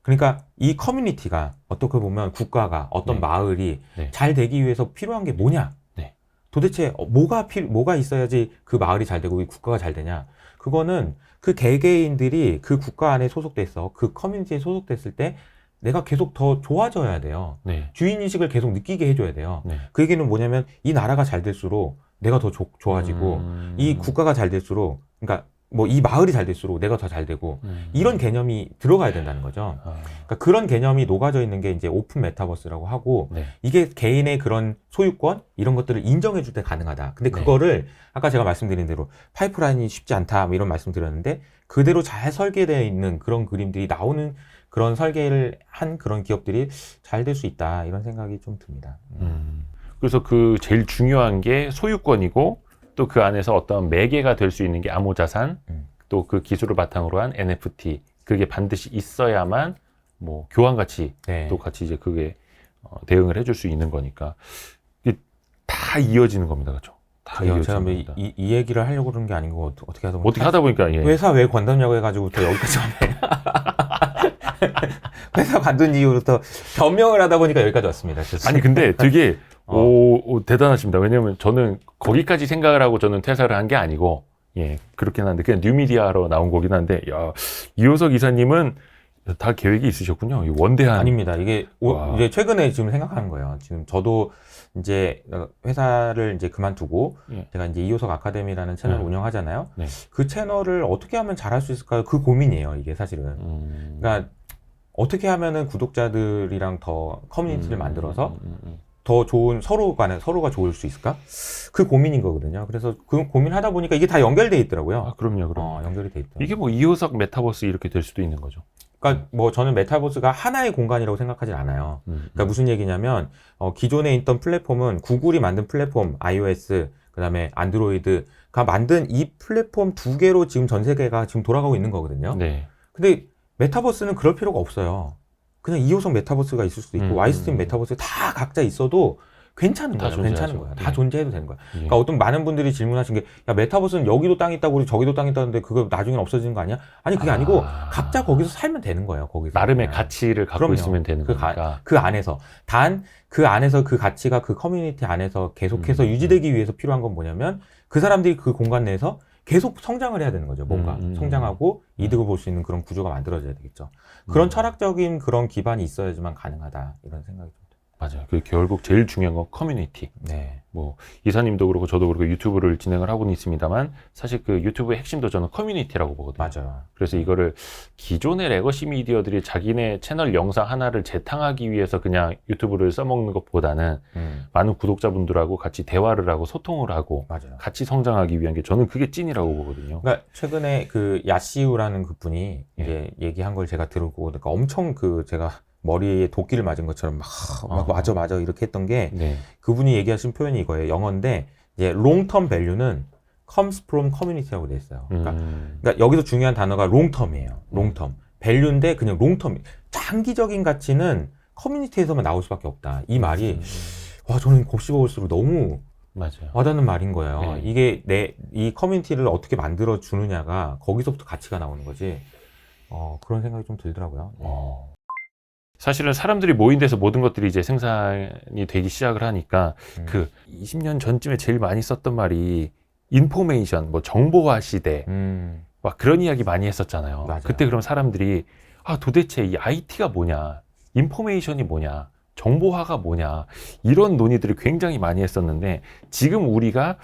[SPEAKER 1] 그러니까 이 커뮤니티가 어떻게 보면 국가가 어떤
[SPEAKER 2] 네.
[SPEAKER 1] 마을이
[SPEAKER 2] 네.
[SPEAKER 1] 잘 되기 위해서 필요한 게 뭐냐.
[SPEAKER 2] 네.
[SPEAKER 1] 도대체 뭐가 있어야지 그 마을이 잘 되고 이 국가가 잘 되냐. 그거는 그 개개인들이 그 국가 안에 소속돼서 그 커뮤니티에 소속됐을 때 내가 계속 더 좋아져야 돼요.
[SPEAKER 2] 네.
[SPEAKER 1] 주인의식을 계속 느끼게 해줘야 돼요.
[SPEAKER 2] 네.
[SPEAKER 1] 그 얘기는 뭐냐면 이 나라가 잘 될수록 내가 더 좋아지고 이 국가가 잘 될수록, 그러니까 뭐 이 마을이 잘 될수록 내가 더 잘 되고 이런 개념이 들어가야 된다는 거죠. 그러니까 그런 개념이 녹아져 있는 게 이제 오픈 메타버스라고 하고,
[SPEAKER 2] 네.
[SPEAKER 1] 이게 개인의 그런 소유권 이런 것들을 인정해 줄 때 가능하다. 근데 그거를 아까 제가 말씀드린 대로 파이프라인이 쉽지 않다 뭐 이런 말씀 드렸는데, 그대로 잘 설계되어 있는 그런 그림들이 나오는 그런 설계를 한 그런 기업들이 잘 될 수 있다 이런 생각이 좀 듭니다.
[SPEAKER 2] 그래서 그 제일 중요한 게 소유권이고, 또 그 안에서 어떤 매개가 될 수 있는 게 암호자산, 또 그 기술을 바탕으로 한 NFT, 그게 반드시 있어야만 뭐 교환 가치,
[SPEAKER 1] 네.
[SPEAKER 2] 또 같이 이제 그게 대응을 해줄 수 있는 거니까 이게 다 이어지는 겁니다, 그렇죠? 다
[SPEAKER 1] 제가
[SPEAKER 2] 이어지는
[SPEAKER 1] 뭐
[SPEAKER 2] 겁니다.
[SPEAKER 1] 이 얘기를 하려고 그런 게 아니고 어떻게 하다 보면
[SPEAKER 2] 어떻게 하다 보니까 예.
[SPEAKER 1] 회사 왜 관뒀냐고 해가지고 또 여기까지 왔네. 회사 관둔 이후부터 변명을 하다 보니까 여기까지 왔습니다.
[SPEAKER 2] 아니 근데 되게 대단하십니다. 왜냐면 저는 거기까지 생각을 하고 저는 퇴사를 한 게 아니고, 예, 그렇긴 한데 그냥 뉴미디어로 나온 거긴 한데, 야, 이호석 이사님은 다 계획이 있으셨군요. 이 원대한.
[SPEAKER 1] 아닙니다. 이게 이제 최근에 지금 생각하는 거예요. 지금 저도 이제 회사를 이제 그만두고
[SPEAKER 2] 예.
[SPEAKER 1] 제가 이제 이호석 아카데미라는 채널을
[SPEAKER 2] 네.
[SPEAKER 1] 운영하잖아요.
[SPEAKER 2] 네.
[SPEAKER 1] 그 채널을 어떻게 하면 잘할 수 있을까요? 그 고민이에요. 이게 사실은. 그러니까 어떻게 하면은 구독자들이랑 더 커뮤니티를 만들어서 더 좋은 서로가 좋을 수 있을까? 그 고민인 거거든요. 그래서 그 고민하다 보니까 이게 다 연결돼 있더라고요.
[SPEAKER 2] 아, 그럼요.
[SPEAKER 1] 연결이 돼 있다.
[SPEAKER 2] 이게 뭐 이호석 메타버스 이렇게 될 수도 있는 거죠.
[SPEAKER 1] 그러니까 뭐 저는 메타버스가 하나의 공간이라고 생각하진 않아요. 그러니까 무슨 얘기냐면 기존에 있던 플랫폼은 구글이 만든 플랫폼 iOS 그다음에 안드로이드가 만든 이 플랫폼 두 개로 지금 전 세계가 지금 돌아가고 있는 거거든요.
[SPEAKER 2] 네.
[SPEAKER 1] 근데 메타버스는 그럴 필요가 없어요. 그냥 이호석 메타버스가 있을 수도 있고 와이스트림 메타버스 다 각자 있어도 괜찮은
[SPEAKER 2] 다
[SPEAKER 1] 거예요. 괜찮은
[SPEAKER 2] 존재하죠.
[SPEAKER 1] 거야.
[SPEAKER 2] 네.
[SPEAKER 1] 다 존재해도 되는 거야.
[SPEAKER 2] 예.
[SPEAKER 1] 그러니까 어떤 많은 분들이 질문하신 게, 야, 메타버스는 여기도 땅 있다고 우리 저기도 땅 있다는데 그거 나중엔 없어지는 거 아니야? 아니, 그게 아니고 각자 거기서 살면 되는 거예요. 거기서.
[SPEAKER 2] 나름의
[SPEAKER 1] 그냥.
[SPEAKER 2] 가치를 갖고
[SPEAKER 1] 그럼요.
[SPEAKER 2] 있으면 되는 거니까.
[SPEAKER 1] 그 안에서. 단, 그 안에서 그 가치가 그 커뮤니티 안에서 계속해서 유지되기 위해서 필요한 건 뭐냐면 그 사람들이 그 공간 내에서 계속 성장을 해야 되는 거죠. 뭔가. 성장하고 이득을 볼 수 있는 그런 구조가 만들어져야 되겠죠. 그런 철학적인 그런 기반이 있어야지만 가능하다. 이런 생각이 좀 들어요.
[SPEAKER 2] 맞아요. 그 결국 제일 중요한 건 커뮤니티.
[SPEAKER 1] 네.
[SPEAKER 2] 뭐 이사님도 그렇고 저도 그렇고 유튜브를 진행을 하고는 있습니다만 사실 그 유튜브의 핵심도 저는 커뮤니티라고 보거든요.
[SPEAKER 1] 맞아요.
[SPEAKER 2] 그래서 이거를 기존의 레거시 미디어들이 자기네 채널 영상 하나를 재탕하기 위해서 그냥 유튜브를 써먹는 것보다는 많은 구독자분들하고 같이 대화를 하고 소통을 하고
[SPEAKER 1] 맞아요.
[SPEAKER 2] 같이 성장하기 위한 게 저는 그게 찐이라고 보거든요.
[SPEAKER 1] 그러니까 최근에 그 야시우라는 그 분이 이제 얘기한 걸 제가 들었고, 그러니까 엄청 그 제가 머리에 도끼를 맞은 것처럼 막 맞아 이렇게 했던 게
[SPEAKER 2] 네.
[SPEAKER 1] 그분이 얘기하신 표현이 이거예요. 영어인데 이제 long-term value는 comes from community라고 돼 있어요. 그러니까 여기서 중요한 단어가 long-term이에요. long-term. value인데 그냥 long-term. 장기적인 가치는 커뮤니티에서만 나올 수밖에 없다. 이 말이 와 저는 곱씹어볼수록 너무
[SPEAKER 2] 맞아요.
[SPEAKER 1] 와닿는 말인 거예요.
[SPEAKER 2] 네.
[SPEAKER 1] 이게 이 커뮤니티를 어떻게 만들어 주느냐가 거기서부터 가치가 나오는 거지. 그런 생각이 좀 들더라고요. 네.
[SPEAKER 2] 사실은 사람들이 모인 데서 모든 것들이 이제 생산이 되기 시작을 하니까 그 20년 전쯤에 제일 많이 썼던 말이 인포메이션, 뭐 정보화 시대, 막 그런 이야기 많이 했었잖아요.
[SPEAKER 1] 맞아요.
[SPEAKER 2] 그때 그럼 사람들이 도대체 이 IT가 뭐냐, 인포메이션이 뭐냐, 정보화가 뭐냐 이런 논의들을 굉장히 많이 했었는데 지금 우리가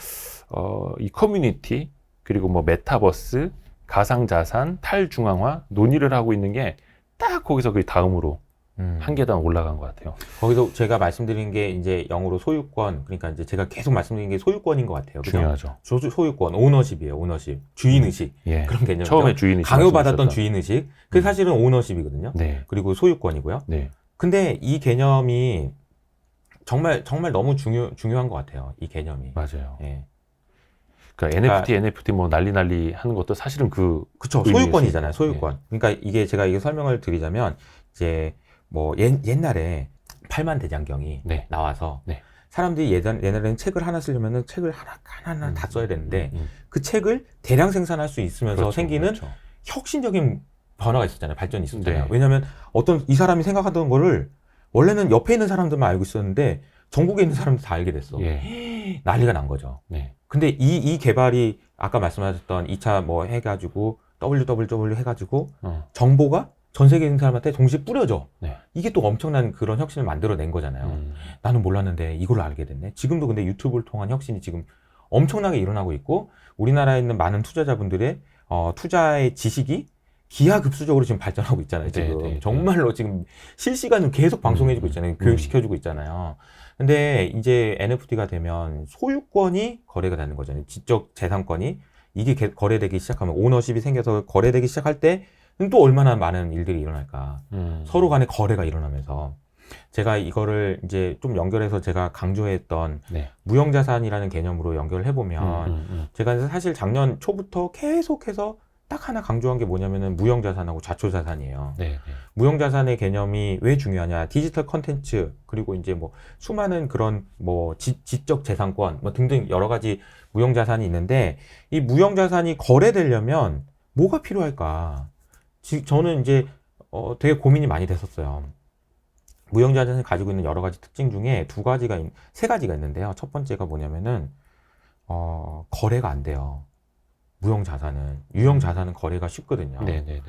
[SPEAKER 2] 이 커뮤니티 그리고 뭐 메타버스, 가상자산, 탈중앙화 논의를 하고 있는 게 딱 거기서 그 다음으로 한 계단 올라간 것 같아요.
[SPEAKER 1] 거기서 제가 말씀드린 게 이제 영어로 소유권, 그러니까 이제 제가 계속 말씀드린 게 소유권인 것 같아요. 그죠?
[SPEAKER 2] 중요하죠.
[SPEAKER 1] 소유권, 오너십이에요. 오너십, 주인의식
[SPEAKER 2] 예.
[SPEAKER 1] 그런 개념이죠.
[SPEAKER 2] 처음에 주인의식
[SPEAKER 1] 강요받았던
[SPEAKER 2] 말씀하셨던.
[SPEAKER 1] 주인의식, 그게 사실은 오너십이거든요.
[SPEAKER 2] 네,
[SPEAKER 1] 그리고 소유권이고요.
[SPEAKER 2] 네,
[SPEAKER 1] 근데 이 개념이 정말 너무 중요한 것 같아요. 이 개념이.
[SPEAKER 2] 맞아요.
[SPEAKER 1] 예.
[SPEAKER 2] 그러니까 NFT 뭐 난리 하는 것도 사실은
[SPEAKER 1] 그쵸.
[SPEAKER 2] 의미일
[SPEAKER 1] 소유권이잖아요.
[SPEAKER 2] 수 있고.
[SPEAKER 1] 소유권. 그러니까 제가 이게 설명을 드리자면 이제 뭐 옛날에 팔만 대장경이
[SPEAKER 2] 네.
[SPEAKER 1] 나와서
[SPEAKER 2] 네.
[SPEAKER 1] 사람들이 옛날에는 책을 하나 쓰려면은 책을 하나 다 써야 되는데
[SPEAKER 2] 음.
[SPEAKER 1] 그 책을 대량 생산할 수 있으면서
[SPEAKER 2] 그렇죠,
[SPEAKER 1] 생기는
[SPEAKER 2] 그렇죠.
[SPEAKER 1] 혁신적인 변화가 있었잖아요. 발전이 있었잖아요.
[SPEAKER 2] 네.
[SPEAKER 1] 왜냐하면 어떤 이 사람이 생각하던 거를 원래는 옆에 있는 사람들만 알고 있었는데 전국에 있는 사람들 다 알게 됐어.
[SPEAKER 2] 예.
[SPEAKER 1] 난리가 난 거죠.
[SPEAKER 2] 네.
[SPEAKER 1] 근데 이 개발이 아까 말씀하셨던 2차 뭐 해가지고 WWW 해가지고 정보가 전 세계에 있는 사람한테 동시에 뿌려져.
[SPEAKER 2] 네.
[SPEAKER 1] 이게 또 엄청난 그런 혁신을 만들어낸 거잖아요. 나는 몰랐는데 이걸 알게 됐네. 지금도 근데 유튜브를 통한 혁신이 지금 엄청나게 일어나고 있고 우리나라에 있는 많은 투자자분들의 투자의 지식이 기하급수적으로 지금 발전하고 있잖아요. 지금
[SPEAKER 2] 네.
[SPEAKER 1] 정말로 지금 실시간으로 계속 방송해주고 있잖아요. 교육시켜주고 있잖아요. 근데 이제 NFT가 되면 소유권이 거래가 되는 거잖아요. 지적 재산권이 이게 거래되기 시작하면 오너십이 생겨서 거래되기 시작할 때는 또 얼마나 많은 일들이 일어날까. 서로 간에 거래가 일어나면서 제가 이거를 이제 좀 연결해서 제가 강조했던
[SPEAKER 2] 네.
[SPEAKER 1] 무형자산이라는 개념으로 연결을 해보면 제가 사실 작년 초부터 계속해서 딱 하나 강조한 게 뭐냐면은 무형자산하고 좌초자산이에요.
[SPEAKER 2] 네.
[SPEAKER 1] 무형자산의 개념이 왜 중요하냐. 디지털 컨텐츠, 그리고 이제 뭐 수많은 그런 뭐 지적 재산권, 뭐 등등 여러 가지 무형자산이 있는데 이 무형자산이 거래되려면 뭐가 필요할까? 저는 이제 되게 고민이 많이 됐었어요. 무형자산이 가지고 있는 여러 가지 특징 중에 세 가지가 있는데요. 첫 번째가 뭐냐면은, 거래가 안 돼요. 무형자산은. 유형자산은 거래가 쉽거든요.
[SPEAKER 2] 네네네.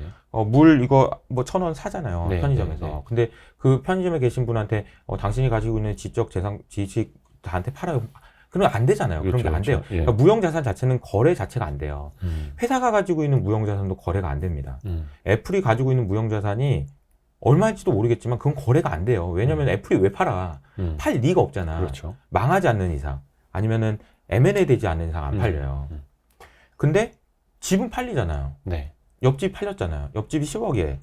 [SPEAKER 1] 물 이거 뭐 1,000원 사잖아요.
[SPEAKER 2] 네,
[SPEAKER 1] 편의점에서.
[SPEAKER 2] 네, 네.
[SPEAKER 1] 근데 그 편의점에 계신 분한테 당신이 가지고 있는 지적 재산, 지식 나한테 팔아요. 그러면 안 되잖아요.
[SPEAKER 2] 그렇죠,
[SPEAKER 1] 그런 게 안 돼요.
[SPEAKER 2] 그렇죠. 예.
[SPEAKER 1] 그러니까 무형자산 자체는 거래 자체가 안 돼요. 회사가 가지고 있는 무형자산도 거래가 안 됩니다. 애플이 가지고 있는 무형자산이 얼마일지도 모르겠지만 그건 거래가 안 돼요. 왜냐면 애플이 왜 팔아? 팔 리가 없잖아.
[SPEAKER 2] 그렇죠.
[SPEAKER 1] 망하지 않는 이상. 아니면은 M&A 되지 않는 이상 안 팔려요. 근데 집은 팔리잖아요.
[SPEAKER 2] 네.
[SPEAKER 1] 옆집 팔렸잖아요. 옆집이 10억이에요.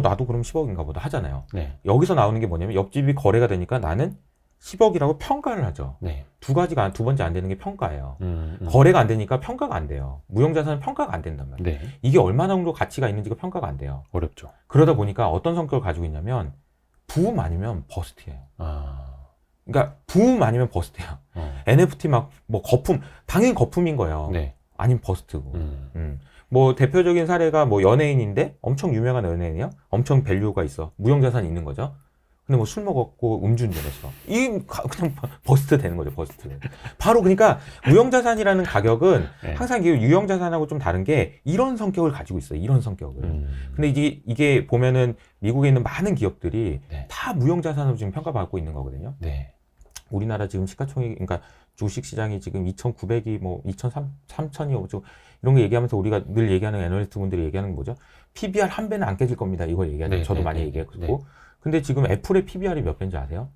[SPEAKER 1] 나도 그럼 10억인가 보다 하잖아요.
[SPEAKER 2] 네.
[SPEAKER 1] 여기서 나오는 게 뭐냐면 옆집이 거래가 되니까 나는 10억이라고 평가를 하죠.
[SPEAKER 2] 네.
[SPEAKER 1] 두 번째 안 되는 게 평가예요. 거래가 안 되니까 평가가 안 돼요. 무형자산은 평가가 안 된단 말이에요.
[SPEAKER 2] 네.
[SPEAKER 1] 이게 얼마나 정도 가치가 있는지가 평가가 안 돼요.
[SPEAKER 2] 어렵죠.
[SPEAKER 1] 그러다 보니까 어떤 성격을 가지고 있냐면 부음 아니면 버스트예요. 그러니까 부음 아니면 버스트예요. NFT 막 뭐 거품, 당연히 거품인 거예요.
[SPEAKER 2] 네.
[SPEAKER 1] 아니면 버스트고. 뭐 대표적인 사례가 뭐 연예인인데 엄청 유명한 연예인이요. 엄청 밸류가 있어. 무형자산이 있는 거죠. 근데 뭐 술 먹었고 음주운전했어. 그냥 버스트 되는 거죠. 버스트. 바로 그러니까 무형자산이라는 가격은
[SPEAKER 2] 네.
[SPEAKER 1] 항상 이게 유형자산하고 좀 다른 게 이런 성격을 가지고 있어요. 이런 성격을. 근데 이게 보면은 미국에 있는 많은 기업들이
[SPEAKER 2] 네.
[SPEAKER 1] 다 무형자산으로 지금 평가받고 있는 거거든요.
[SPEAKER 2] 네.
[SPEAKER 1] 우리나라 지금 시가총액, 그러니까 주식 시장이 지금 2,900이 뭐 2,300이 오죠. 이런 거 얘기하면서 우리가 늘 얘기하는 애널리스트 분들이 얘기하는 게 뭐죠? PBR 한 배는 안 깨질 겁니다. 이걸 얘기하죠.
[SPEAKER 2] 네,
[SPEAKER 1] 저도
[SPEAKER 2] 네,
[SPEAKER 1] 많이
[SPEAKER 2] 네,
[SPEAKER 1] 얘기했고.
[SPEAKER 2] 네.
[SPEAKER 1] 근데 지금 애플의 PBR이 몇 배인지 아세요?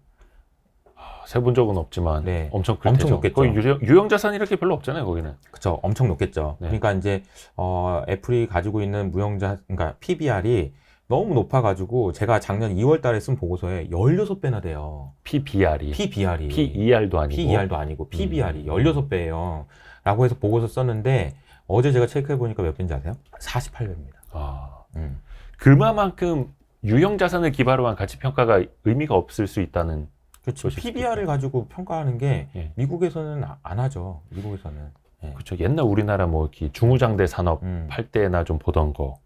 [SPEAKER 2] 세본 적은 없지만
[SPEAKER 1] 네.
[SPEAKER 2] 엄청 클
[SPEAKER 1] 엄청
[SPEAKER 2] 테죠.
[SPEAKER 1] 높겠죠.
[SPEAKER 2] 거의 유형자산 이렇게 별로 없잖아요, 거기는.
[SPEAKER 1] 그쵸. 엄청 높겠죠.
[SPEAKER 2] 네.
[SPEAKER 1] 그러니까 이제, 애플이 가지고 있는 그러니까 PBR이 너무 높아가지고 제가 작년 2월 달에 쓴 보고서에 16배나 돼요.
[SPEAKER 2] PBR이.
[SPEAKER 1] PBR이.
[SPEAKER 2] PER도 아니고.
[SPEAKER 1] PER도 아니고 PBR이 16배예요. 라고 해서 보고서 썼는데 어제 제가 체크해보니까 몇 배인지 아세요? 48배입니다.
[SPEAKER 2] 그만큼 유형 자산을 기반으로 한 가치 평가가 의미가 없을 수 있다는.
[SPEAKER 1] 그렇죠. PBR을 가지고 평가하는 게
[SPEAKER 2] 예.
[SPEAKER 1] 미국에서는 안 하죠. 미국에서는. 예.
[SPEAKER 2] 그렇죠. 옛날 우리나라 뭐 이렇게 중후장대 산업 할 때나 좀 보던 거.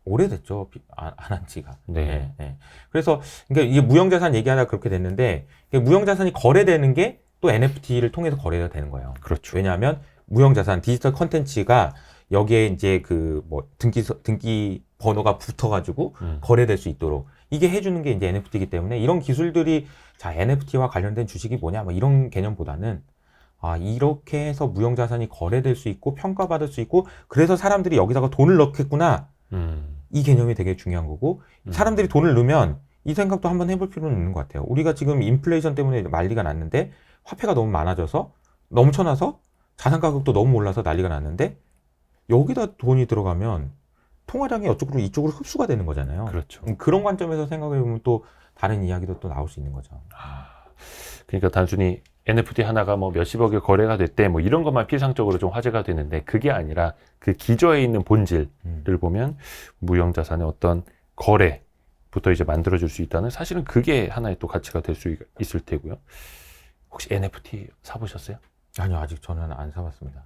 [SPEAKER 1] 오래됐죠. 안 한 지가.
[SPEAKER 2] 네.
[SPEAKER 1] 예. 그래서 그러니까 이게 무형자산 얘기하다 그렇게 됐는데 무형자산이 거래되는 게 또 NFT를 통해서 거래가 되는 거예요.
[SPEAKER 2] 그렇죠.
[SPEAKER 1] 왜냐하면 무형자산 디지털 컨텐츠가 여기에 이제 그 뭐 등기 번호가 붙어가지고 거래될 수 있도록 이게 해주는 게 이제 NFT이기 때문에 이런 기술들이 자 NFT와 관련된 주식이 뭐냐 뭐 이런 개념보다는 아 이렇게 해서 무형자산이 거래될 수 있고 평가받을 수 있고 그래서 사람들이 여기다가 돈을 넣겠구나 이 개념이 되게 중요한 거고 사람들이 돈을 넣으면 이 생각도 한번 해볼 필요는 있는 것 같아요. 우리가 지금 인플레이션 때문에 난리가 났는데 화폐가 너무 많아져서 넘쳐나서 자산 가격도 너무 올라서 난리가 났는데 여기다 돈이 들어가면 통화량이 이쪽으로 흡수가 되는 거잖아요.
[SPEAKER 2] 그렇죠.
[SPEAKER 1] 그런 관점에서 생각해 보면 또 다른 이야기도 또 나올 수 있는 거죠.
[SPEAKER 2] 그러니까 단순히 NFT 하나가 뭐 몇십억에 거래가 됐대 뭐 이런 것만 피상적으로 좀 화제가 되는데 그게 아니라 그 기저에 있는 본질을 보면 무형자산의 어떤 거래부터 이제 만들어줄 수 있다는 사실은 그게 하나의 또 가치가 될 수 있을 테고요. 혹시 NFT 사보셨어요?
[SPEAKER 1] 아니요, 아직 저는 안 사봤습니다.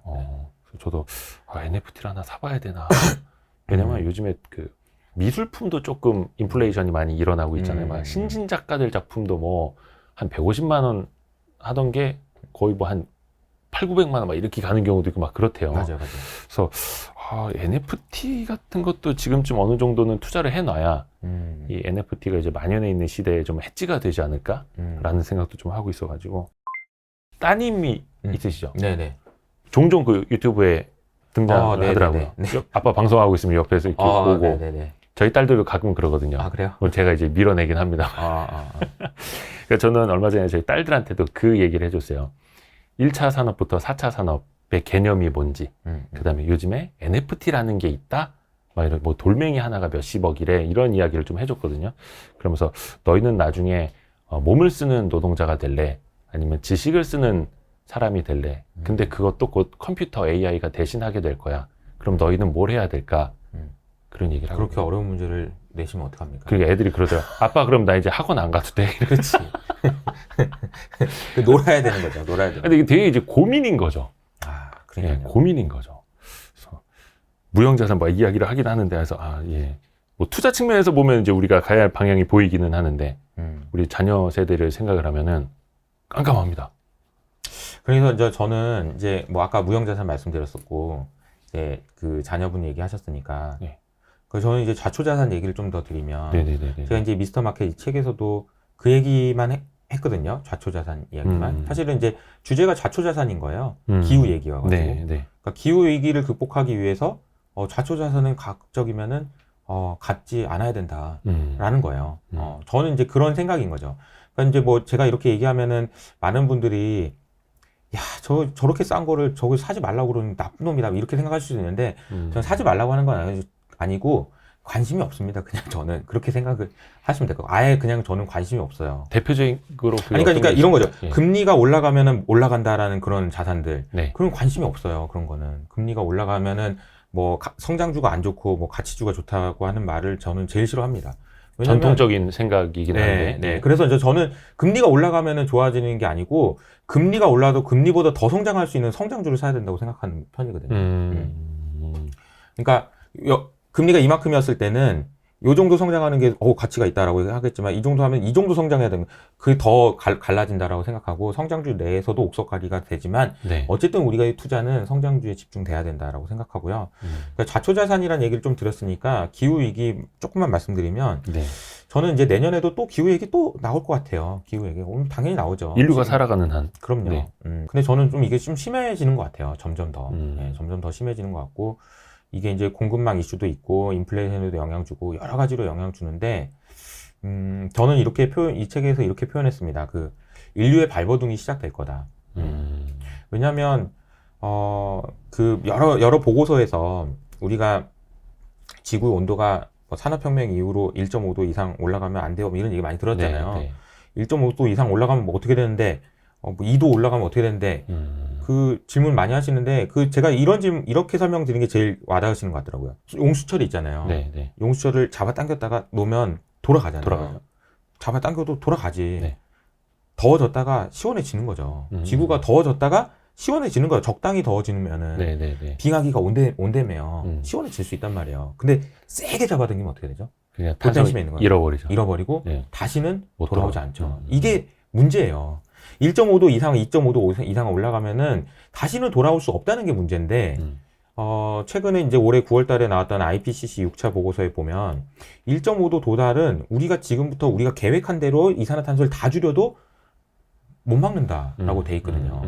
[SPEAKER 2] 저도 NFT를 하나 사봐야 되나. 왜냐면 요즘에 그 미술품도 조금 인플레이션이 많이 일어나고 있잖아요. 막 신진 작가들 작품도 뭐 한 150만 원 하던 게 거의 뭐 한 8,900만 원 막 이렇게 가는 경우도 있고 막 그렇대요.
[SPEAKER 1] 맞아요.
[SPEAKER 2] 그래서 NFT 같은 것도 지금쯤 어느 정도는 투자를 해놔야 이 NFT가 이제 만연해 있는 시대에 좀 해지가 되지 않을까라는 생각도 좀 하고 있어가지고. 따님이 있으시죠?
[SPEAKER 1] 네네.
[SPEAKER 2] 종종 그 유튜브에 등장을 하더라고요.
[SPEAKER 1] 네.
[SPEAKER 2] 아빠 방송하고 있으면 옆에서 이렇게 보고.
[SPEAKER 1] 네네네.
[SPEAKER 2] 저희 딸들도 가끔 그러거든요.
[SPEAKER 1] 아, 그래요?
[SPEAKER 2] 제가 이제 밀어내긴 합니다. 그러니까 저는 얼마 전에 저희 딸들한테도 그 얘기를 해줬어요. 1차 산업부터 4차 산업의 개념이 뭔지, 그 다음에 요즘에 NFT라는 게 있다? 막 이런, 뭐 돌멩이 하나가 몇십억이래. 이런 이야기를 좀 해줬거든요. 그러면서 너희는 나중에 몸을 쓰는 노동자가 될래? 아니면 지식을 쓰는 사람이 될래? 근데 그것도 곧 컴퓨터 AI가 대신하게 될 거야. 그럼 너희는 뭘 해야 될까? 그런 얘기를 하고.
[SPEAKER 1] 그렇게 어려운 문제를 내시면 어떡합니까?
[SPEAKER 2] 그러니까 애들이 그러더라고. 아빠 그럼 나 이제 학원 안 가도 돼?
[SPEAKER 1] 그렇지. 놀아야 되는 거죠. 놀아야 되는.
[SPEAKER 2] 근데 이게 되게 이제 고민인 거죠.
[SPEAKER 1] 그러니까요.
[SPEAKER 2] 예, 고민인 거죠. 그래서 무형자산 뭐 이야기를 하긴 하는데, 그래서 예. 뭐 투자 측면에서 보면 이제 우리가 가야 할 방향이 보이기는 하는데, 우리 자녀 세대를 생각을 하면은 깜깜합니다.
[SPEAKER 1] 그래서 이제 저는 이제 뭐 아까 무형자산 말씀드렸었고, 이제 그 자녀분 얘기하셨으니까,
[SPEAKER 2] 네.
[SPEAKER 1] 그래서 저는 이제 좌초자산 얘기를 좀 더 드리면,
[SPEAKER 2] 네네네.
[SPEAKER 1] 제가 이제 미스터 마켓 이 책에서도 그 얘기만 했거든요. 좌초자산 이야기만. 사실은 이제 주제가 좌초자산인 거예요. 기후 얘기여가지고.
[SPEAKER 2] 네.
[SPEAKER 1] 그러니까 기후 위기를 극복하기 위해서 좌초자산은 가급적이면은 갖지 않아야 된다라는 거예요. 저는 이제 그런 생각인 거죠. 그러니까 이제 뭐 제가 이렇게 얘기하면은 많은 분들이 야, 저렇게 싼 거를 저걸 사지 말라고 그러는 나쁜 놈이다 이렇게 생각할 수도 있는데 저는 사지 말라고 하는 건 아니고 관심이 없습니다. 그냥 저는 그렇게 생각을 하시면 될 것 같아요. 아예 그냥 저는 관심이 없어요.
[SPEAKER 2] 대표적으로
[SPEAKER 1] 그러니까 이런 거죠.
[SPEAKER 2] 예.
[SPEAKER 1] 금리가 올라가면은 올라간다라는 그런 자산들.
[SPEAKER 2] 네.
[SPEAKER 1] 그런 관심이 없어요. 그런 거는. 금리가 올라가면은 뭐 성장주가 안 좋고 뭐 가치주가 좋다고 하는 말을 저는 제일 싫어합니다. 왜냐면,
[SPEAKER 2] 전통적인 생각이긴 한데.
[SPEAKER 1] 네. 그래서 이제 저는 금리가 올라가면은 좋아지는 게 아니고 금리가 올라도 금리보다 더 성장할 수 있는 성장주를 사야 된다고 생각하는 편이거든요. 그러니까 금리가 이만큼이었을 때는 요 정도 성장하는 게 가치가 있다라고 하겠지만 이 정도 하면 이 정도 성장해야 되면 그게 더 갈라진다라고 생각하고 성장주 내에서도 옥석가리가 되지만
[SPEAKER 2] 네.
[SPEAKER 1] 어쨌든 우리가 투자는 성장주에 집중돼야 된다라고 생각하고요. 그러니까 좌초자산이라는 얘기를 좀 드렸으니까 기후위기 조금만 말씀드리면
[SPEAKER 2] 네.
[SPEAKER 1] 저는 이제 내년에도 또 기후얘기 또 나올 것 같아요. 기후얘기. 당연히 나오죠.
[SPEAKER 2] 인류가 살아가는 한.
[SPEAKER 1] 그럼요.
[SPEAKER 2] 네.
[SPEAKER 1] 근데 저는 좀 이게 좀 심해지는 것 같아요. 점점 더. 네, 점점 더 심해지는 것 같고 이게 이제 공급망 이슈도 있고 인플레이션에도 영향 주고 여러 가지로 영향 주는데 저는 이렇게 이 책에서 이렇게 표현했습니다. 그 인류의 발버둥이 시작될 거다. 왜냐하면 그 여러 보고서에서 우리가 지구 온도가 산업혁명 이후로 1.5도 이상 올라가면 안 돼요. 뭐 이런 얘기 많이 들었잖아요. 1.5도 이상 올라가면 뭐 어떻게 되는데, 뭐 2도 올라가면 어떻게 되는데, 그 질문 많이 하시는데 그 제가 이런 질문 이렇게 설명드리는 게 제일 와닿으시는 것 같더라고요. 용수철이 있잖아요.
[SPEAKER 2] 네, 네.
[SPEAKER 1] 용수철을 잡아당겼다가 놓으면 돌아가잖아요.
[SPEAKER 2] 돌아가요.
[SPEAKER 1] 잡아당겨도 돌아가지.
[SPEAKER 2] 네.
[SPEAKER 1] 더워졌다가 시원해지는 거죠. 지구가 더워졌다가 시원해지는 거예요. 적당히 더워지면은
[SPEAKER 2] 네, 네, 네.
[SPEAKER 1] 빙하기가 온대면 시원해질 수 있단 말이에요. 근데 세게 잡아당기면 어떻게 되죠?
[SPEAKER 2] 그냥
[SPEAKER 1] 포텐심에 있는 거예요.
[SPEAKER 2] 잃어버리죠.
[SPEAKER 1] 잃어버리고
[SPEAKER 2] 네.
[SPEAKER 1] 다시는
[SPEAKER 2] 못
[SPEAKER 1] 돌아오지
[SPEAKER 2] 돌아와.
[SPEAKER 1] 않죠. 이게 문제예요. 1.5도 이상, 2.5도 이상 올라가면은 다시는 돌아올 수 없다는 게 문제인데 최근에 이제 올해 9월 달에 나왔던 IPCC 6차 보고서에 보면 1.5도 도달은 우리가 지금부터 우리가 계획한 대로 이산화탄소를 다 줄여도 못 막는다라고 돼 있거든요.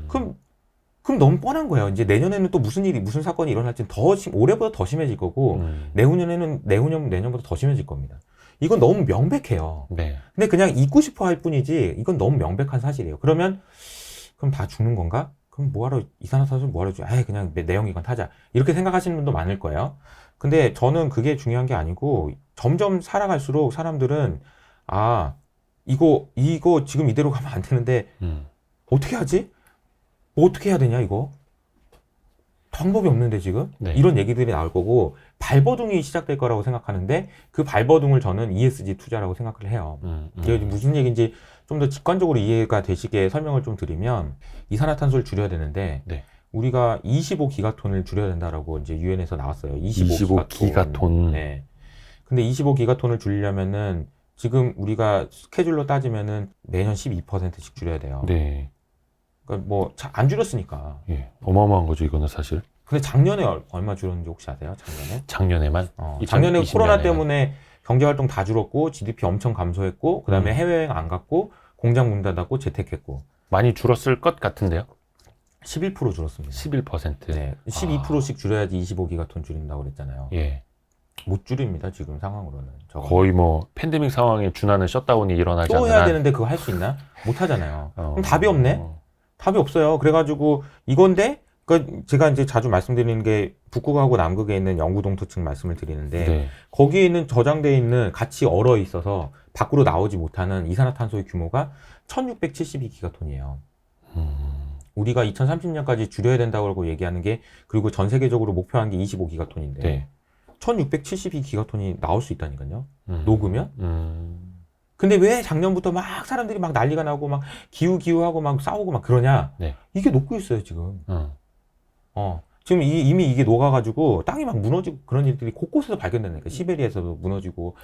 [SPEAKER 1] 그럼 너무 뻔한 거예요. 이제 내년에는 또 무슨 사건이 일어날지는 올해보다 더 심해질 거고, 내년보다 더 심해질 겁니다. 이건 너무 명백해요.
[SPEAKER 2] 네.
[SPEAKER 1] 근데 그냥 잊고 싶어 할 뿐이지, 이건 너무 명백한 사실이에요. 그럼 다 죽는 건가? 그럼 뭐하러, 이산화탄소 뭐하러 그냥 내연기관 타자. 이렇게 생각하시는 분도 많을 거예요. 근데 저는 그게 중요한 게 아니고, 점점 살아갈수록 사람들은, 이거 지금 이대로 가면 안 되는데, 어떻게 하지? 뭐 어떻게 해야 되냐, 이거? 방법이 없는데, 지금?
[SPEAKER 2] 네.
[SPEAKER 1] 이런 얘기들이 나올 거고, 발버둥이 시작될 거라고 생각하는데, 그 발버둥을 저는 ESG 투자라고 생각을 해요. 이게 무슨 얘기인지 좀 더 직관적으로 이해가 되시게 설명을 좀 드리면, 이산화탄소를 줄여야 되는데,
[SPEAKER 2] 네.
[SPEAKER 1] 우리가 25기가톤을 줄여야 된다라고 이제 유엔에서 나왔어요.
[SPEAKER 2] 25기가톤.
[SPEAKER 1] 네. 근데 25기가톤을 줄이려면은, 지금 우리가 스케줄로 따지면은 매년 12%씩 줄여야 돼요.
[SPEAKER 2] 네.
[SPEAKER 1] 그러니까 뭐 안 줄였으니까.
[SPEAKER 2] 예, 어마어마한 거죠, 이거는 사실.
[SPEAKER 1] 근데 작년에 얼마 줄었는지 혹시 아세요?
[SPEAKER 2] 작년에만?
[SPEAKER 1] 작년에
[SPEAKER 2] 2020년에만.
[SPEAKER 1] 코로나 때문에 경제활동 다 줄었고 GDP 엄청 감소했고 그 다음에 해외여행 안 갔고 공장 문 닫았고 재택했고
[SPEAKER 2] 많이 줄었을 것 같은데요?
[SPEAKER 1] 11% 줄었습니다.
[SPEAKER 2] 11%.
[SPEAKER 1] 네, 12%씩 줄여야지 25기가톤 줄인다고 그랬잖아요.
[SPEAKER 2] 예.
[SPEAKER 1] 못 줄입니다, 지금 상황으로는.
[SPEAKER 2] 거의 뭐 팬데믹 상황에 준하는 셧다운이 일어나지
[SPEAKER 1] 또
[SPEAKER 2] 않는
[SPEAKER 1] 해야
[SPEAKER 2] 한.
[SPEAKER 1] 되는데 그거 할 수 있나? 못 하잖아요. 그럼 답이 없네? 답이 없어요. 그래가지고 이건데 그러니까 제가 이제 자주 말씀드리는 게 북극하고 남극에 있는 영구동토층 말씀을 드리는데
[SPEAKER 2] 네.
[SPEAKER 1] 거기에 있는 저장되어 있는 같이 얼어 있어서 밖으로 나오지 못하는 이산화탄소의 규모가 1672기가톤이에요. 우리가 2030년까지 줄여야 된다고 얘기하는 게 그리고 전 세계적으로 목표한 게 25기가톤인데
[SPEAKER 2] 네.
[SPEAKER 1] 1672기가톤이 나올 수 있다니까요. 녹으면. 근데 왜 작년부터 막 사람들이 막 난리가 나고 막 기후하고 막 싸우고 막 그러냐?
[SPEAKER 2] 네.
[SPEAKER 1] 이게 녹고 있어요, 지금. 지금 이미 이게 녹아가지고 땅이 막 무너지고 그런 일들이 곳곳에서 발견된다니까. 시베리아에서도 무너지고.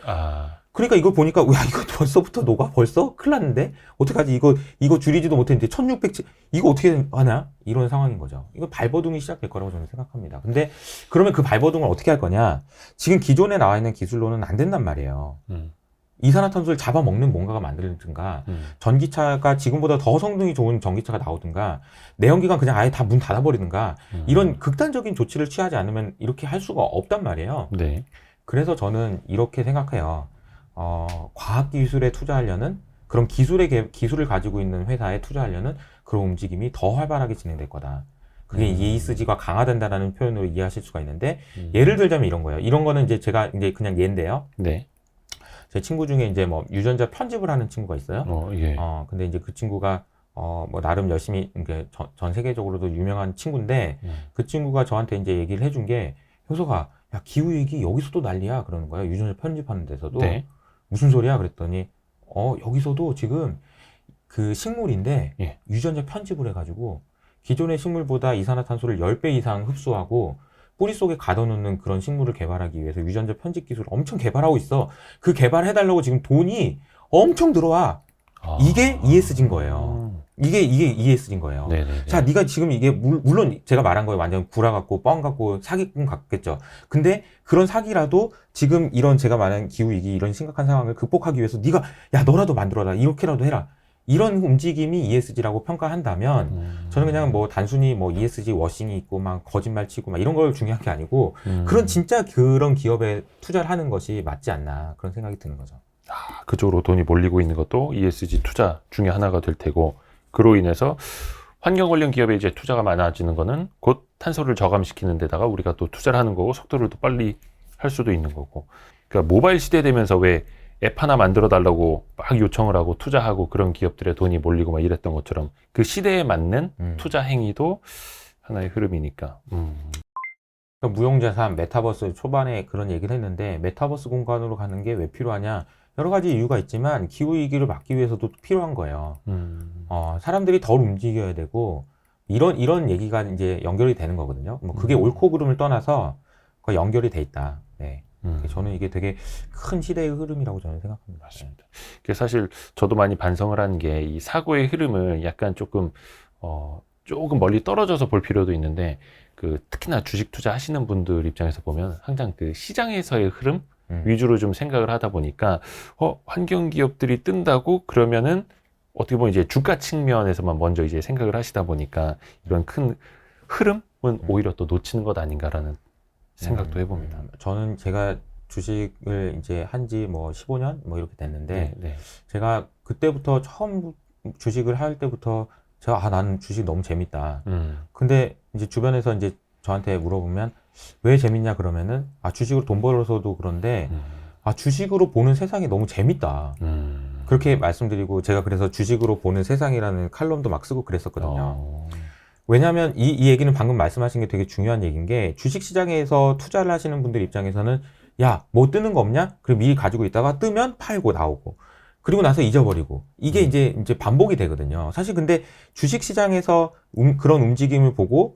[SPEAKER 1] 그러니까 이거 보니까, 야, 이거 벌써부터 녹아? 벌써? 큰일 났는데? 어떡하지? 이거 줄이지도 못했는데, 1607, 이거 어떻게 하나? 이런 상황인 거죠. 이거 발버둥이 시작될 거라고 저는 생각합니다. 근데, 그러면 그 발버둥을 어떻게 할 거냐? 지금 기존에 나와 있는 기술로는 안 된단 말이에요. 이산화탄소를 잡아먹는 뭔가가 만들든가, 전기차가 지금보다 더 성능이 좋은 전기차가 나오든가, 내연기관 그냥 아예 다 문 닫아버리든가, 이런 극단적인 조치를 취하지 않으면 이렇게 할 수가 없단 말이에요.
[SPEAKER 2] 네.
[SPEAKER 1] 그래서 저는 이렇게 생각해요. 과학기술에 투자하려는, 그런 기술을 가지고 있는 회사에 투자하려는 그런 움직임이 더 활발하게 진행될 거다. 그게 ESG가 강화된다라는 표현으로 이해하실 수가 있는데, 예를 들자면 이런 거예요. 이런 거는 이제 제가 이제 그냥 예인데요.
[SPEAKER 2] 네.
[SPEAKER 1] 제 친구 중에 이제 뭐 유전자 편집을 하는 친구가 있어요.
[SPEAKER 2] 예.
[SPEAKER 1] 근데 이제 그 친구가 뭐 나름 열심히 이게 전 세계적으로도 유명한 친구인데 그 친구가 저한테 이제 얘기를 해준 게 효소가 야 기후 얘기 여기서도 난리야 그러는 거예요. 유전자 편집하는 데서도.
[SPEAKER 2] 네.
[SPEAKER 1] 무슨 소리야 그랬더니 여기서도 지금 그 식물인데
[SPEAKER 2] 예.
[SPEAKER 1] 유전자 편집을 해가지고 기존의 식물보다 이산화탄소를 10배 이상 흡수하고 뿌리 속에 가둬놓는 그런 식물을 개발하기 위해서 유전자 편집 기술을 엄청 개발하고 있어. 그 개발해달라고 지금 돈이 엄청 들어와. 이게 ESG인 거예요. 이게 ESG인 거예요.
[SPEAKER 2] 네네네.
[SPEAKER 1] 자, 네가 지금 이게 물론 제가 말한 거에 완전 구라 같고 뻥 같고 사기꾼 같겠죠. 근데 그런 사기라도 지금 이런 제가 말한 기후위기 이런 심각한 상황을 극복하기 위해서 네가 야 너라도 만들어라 이렇게라도 해라. 이런 움직임이 ESG라고 평가한다면 저는 그냥 뭐 단순히 뭐 ESG 워싱이 있고 막 거짓말 치고 막 이런 걸 중요한 게 아니고 그런 진짜 그런 기업에 투자를 하는 것이 맞지 않나 그런 생각이 드는 거죠.
[SPEAKER 2] 그쪽으로 돈이 몰리고 있는 것도 ESG 투자 중에 하나가 될 테고 그로 인해서 환경 관련 기업에 이제 투자가 많아지는 거는 곧 탄소를 저감시키는 데다가 우리가 또 투자를 하는 거고 속도를 더 빨리 할 수도 있는 거고. 그러니까 모바일 시대 되면서 왜 앱 하나 만들어 달라고 막 요청을 하고 투자하고 그런 기업들의 돈이 몰리고 막 이랬던 것처럼 그 시대에 맞는 투자 행위도 하나의 흐름이니까.
[SPEAKER 1] 그러니까 무형자산, 메타버스 초반에 그런 얘기를 했는데 메타버스 공간으로 가는 게 왜 필요하냐? 여러 가지 이유가 있지만 기후위기를 막기 위해서도 필요한 거예요. 사람들이 덜 움직여야 되고 이런 얘기가 이제 연결이 되는 거거든요. 뭐 그게 옳고 그름을 떠나서 그 연결이 돼 있다. 네. 저는 이게 되게 큰 시대의 흐름이라고 저는 생각합니다.
[SPEAKER 2] 맞습니다. 그래서 사실 저도 많이 반성을 하는 게 이 사고의 흐름을 약간 조금 멀리 떨어져서 볼 필요도 있는데 특히나 주식 투자하시는 분들 입장에서 보면 항상 그 시장에서의 흐름 위주로 좀 생각을 하다 보니까 환경 기업들이 뜬다고 그러면은 어떻게 보면 이제 주가 측면에서만 먼저 이제 생각을 하시다 보니까 이런 큰 흐름은 오히려 또 놓치는 것 아닌가라는 생각도 해봅니다.
[SPEAKER 1] 저는 제가 주식을 이제 한지 뭐 15년 뭐 이렇게 됐는데 제가 그때부터 처음 주식을 할 때부터 제가 나는 주식 너무 재밌다. 근데 이제 주변에서 이제 저한테 물어보면 왜 재밌냐 그러면은 주식으로 돈 벌어서도 그런데 주식으로 보는 세상이 너무 재밌다. 그렇게 말씀드리고 제가 그래서 주식으로 보는 세상이라는 칼럼도 막 쓰고 그랬었거든요. 왜냐하면 이 얘기는 방금 말씀하신 게 되게 중요한 얘기인 게 주식시장에서 투자를 하시는 분들 입장에서는 야, 뭐 뜨는 거 없냐? 그리고 미리 가지고 있다가 뜨면 팔고 나오고 그리고 나서 잊어버리고 이게 이제 반복이 되거든요. 사실 근데 주식시장에서 그런 움직임을 보고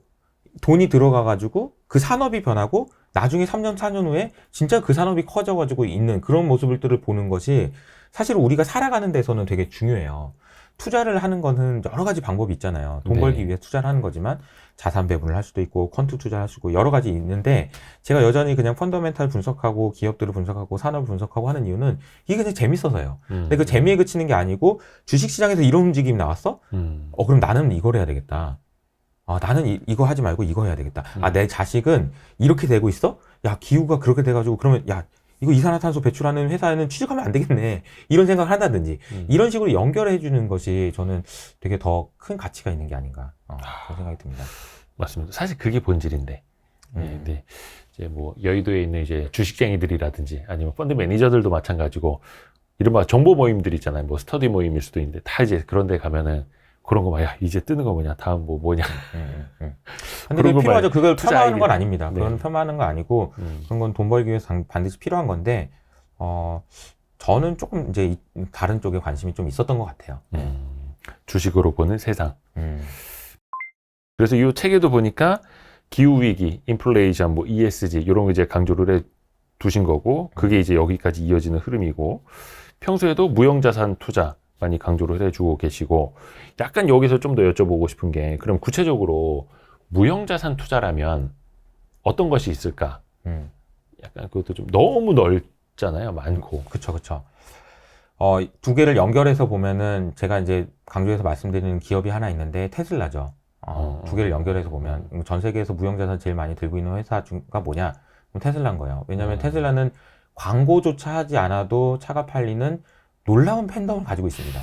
[SPEAKER 1] 돈이 들어가가지고 그 산업이 변하고 나중에 3년, 4년 후에 진짜 그 산업이 커져가지고 있는 그런 모습들을 보는 것이 사실 우리가 살아가는 데서는 되게 중요해요. 투자를 하는 거는 여러 가지 방법이 있잖아요. 돈 벌기 위해 투자를 하는 거지만 자산 배분을 할 수도 있고 퀀트 투자를 할 수도 있고 여러 가지 있는데 제가 여전히 그냥 펀더멘탈 분석하고 기업들을 분석하고 산업을 분석하고 하는 이유는 이게 그냥 재밌어서요. 근데 그 재미에 그치는 게 아니고 주식시장에서 이런 움직임이 나왔어? 그럼 나는 이걸 해야 되겠다. 나는 이거 하지 말고 이거 해야 되겠다. 내 자식은 이렇게 되고 있어? 야, 기후가 그렇게 돼가지고 그러면 야, 이거 이산화탄소 배출하는 회사에는 취직하면 안 되겠네. 이런 생각을 한다든지 이런 식으로 연결해 주는 것이 저는 되게 더 큰 가치가 있는 게 아닌가 그런 생각이 듭니다.
[SPEAKER 2] 맞습니다. 사실 그게 본질인데. 네. 이제 뭐 여의도에 있는 이제 주식쟁이들이라든지 아니면 펀드 매니저들도 마찬가지고 이른바 정보 모임들 있잖아요. 뭐 스터디 모임일 수도 있는데 다 이제 그런 데 가면은 그런 거 막, 야, 이제 뜨는 거 뭐냐, 다음 뭐 뭐냐.
[SPEAKER 1] 근데 그게 필요하죠. 그걸 폄하하는 건
[SPEAKER 2] 아이디어.
[SPEAKER 1] 아닙니다. 그건 폄하하는 거 아니고, 그런 건 돈 벌기 위해서 반드시 필요한 건데, 저는 조금 이제 다른 쪽에 관심이 좀 있었던 것 같아요.
[SPEAKER 2] 주식으로 보는 세상. 그래서 이 책에도 보니까 기후위기, 인플레이션, 뭐 ESG, 이런 거 이제 강조를 해 두신 거고, 그게 이제 여기까지 이어지는 흐름이고, 평소에도 무형자산 투자, 많이 강조를 해주고 계시고 약간 여기서 좀 더 여쭤보고 싶은 게 그럼 구체적으로 무형자산 투자라면 어떤 것이 있을까? 약간 그것도 좀 너무 넓잖아요. 많고.
[SPEAKER 1] 그쵸. 두 개를 연결해서 보면은 제가 이제 강조해서 말씀드리는 기업이 하나 있는데 테슬라죠. 두 개를 연결해서 보면 전 세계에서 무형자산 제일 많이 들고 있는 회사가 뭐냐? 그럼 테슬라인 거예요. 왜냐하면 테슬라는 광고조차 하지 않아도 차가 팔리는 놀라운 팬덤을 가지고 있습니다.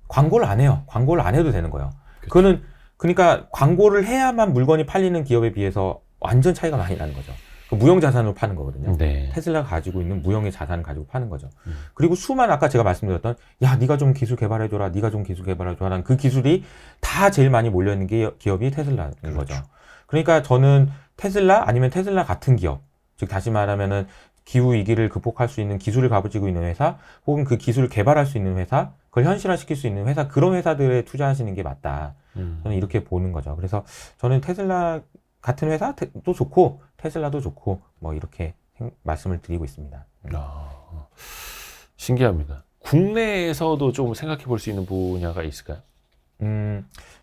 [SPEAKER 1] 광고를 안 해요. 광고를 안 해도 되는 거예요. 그거는 그러니까 광고를 해야만 물건이 팔리는 기업에 비해서 완전 차이가 많이 나는 거죠. 무형자산으로 파는 거거든요.
[SPEAKER 2] 네.
[SPEAKER 1] 테슬라가 가지고 있는 무형의 자산을 가지고 파는 거죠. 그리고 수많은 아까 제가 말씀드렸던 야, 네가 좀 기술 개발해줘라, 네가 좀 기술 개발해줘라는 그 기술이 다 제일 많이 몰려있는 기업이 테슬라인 거죠. 그러니까 저는 테슬라 아니면 테슬라 같은 기업, 즉 다시 말하면은 기후 위기를 극복할 수 있는 기술을 가지고 있는 회사, 혹은 그 기술을 개발할 수 있는 회사, 그걸 현실화시킬 수 있는 회사, 그런 회사들에 투자하시는 게 맞다. 저는 이렇게 보는 거죠. 그래서 저는 테슬라 같은 회사도 좋고, 테슬라도 좋고, 뭐 이렇게 말씀을 드리고 있습니다.
[SPEAKER 2] 신기합니다. 국내에서도 좀 생각해 볼 수 있는 분야가 있을까요?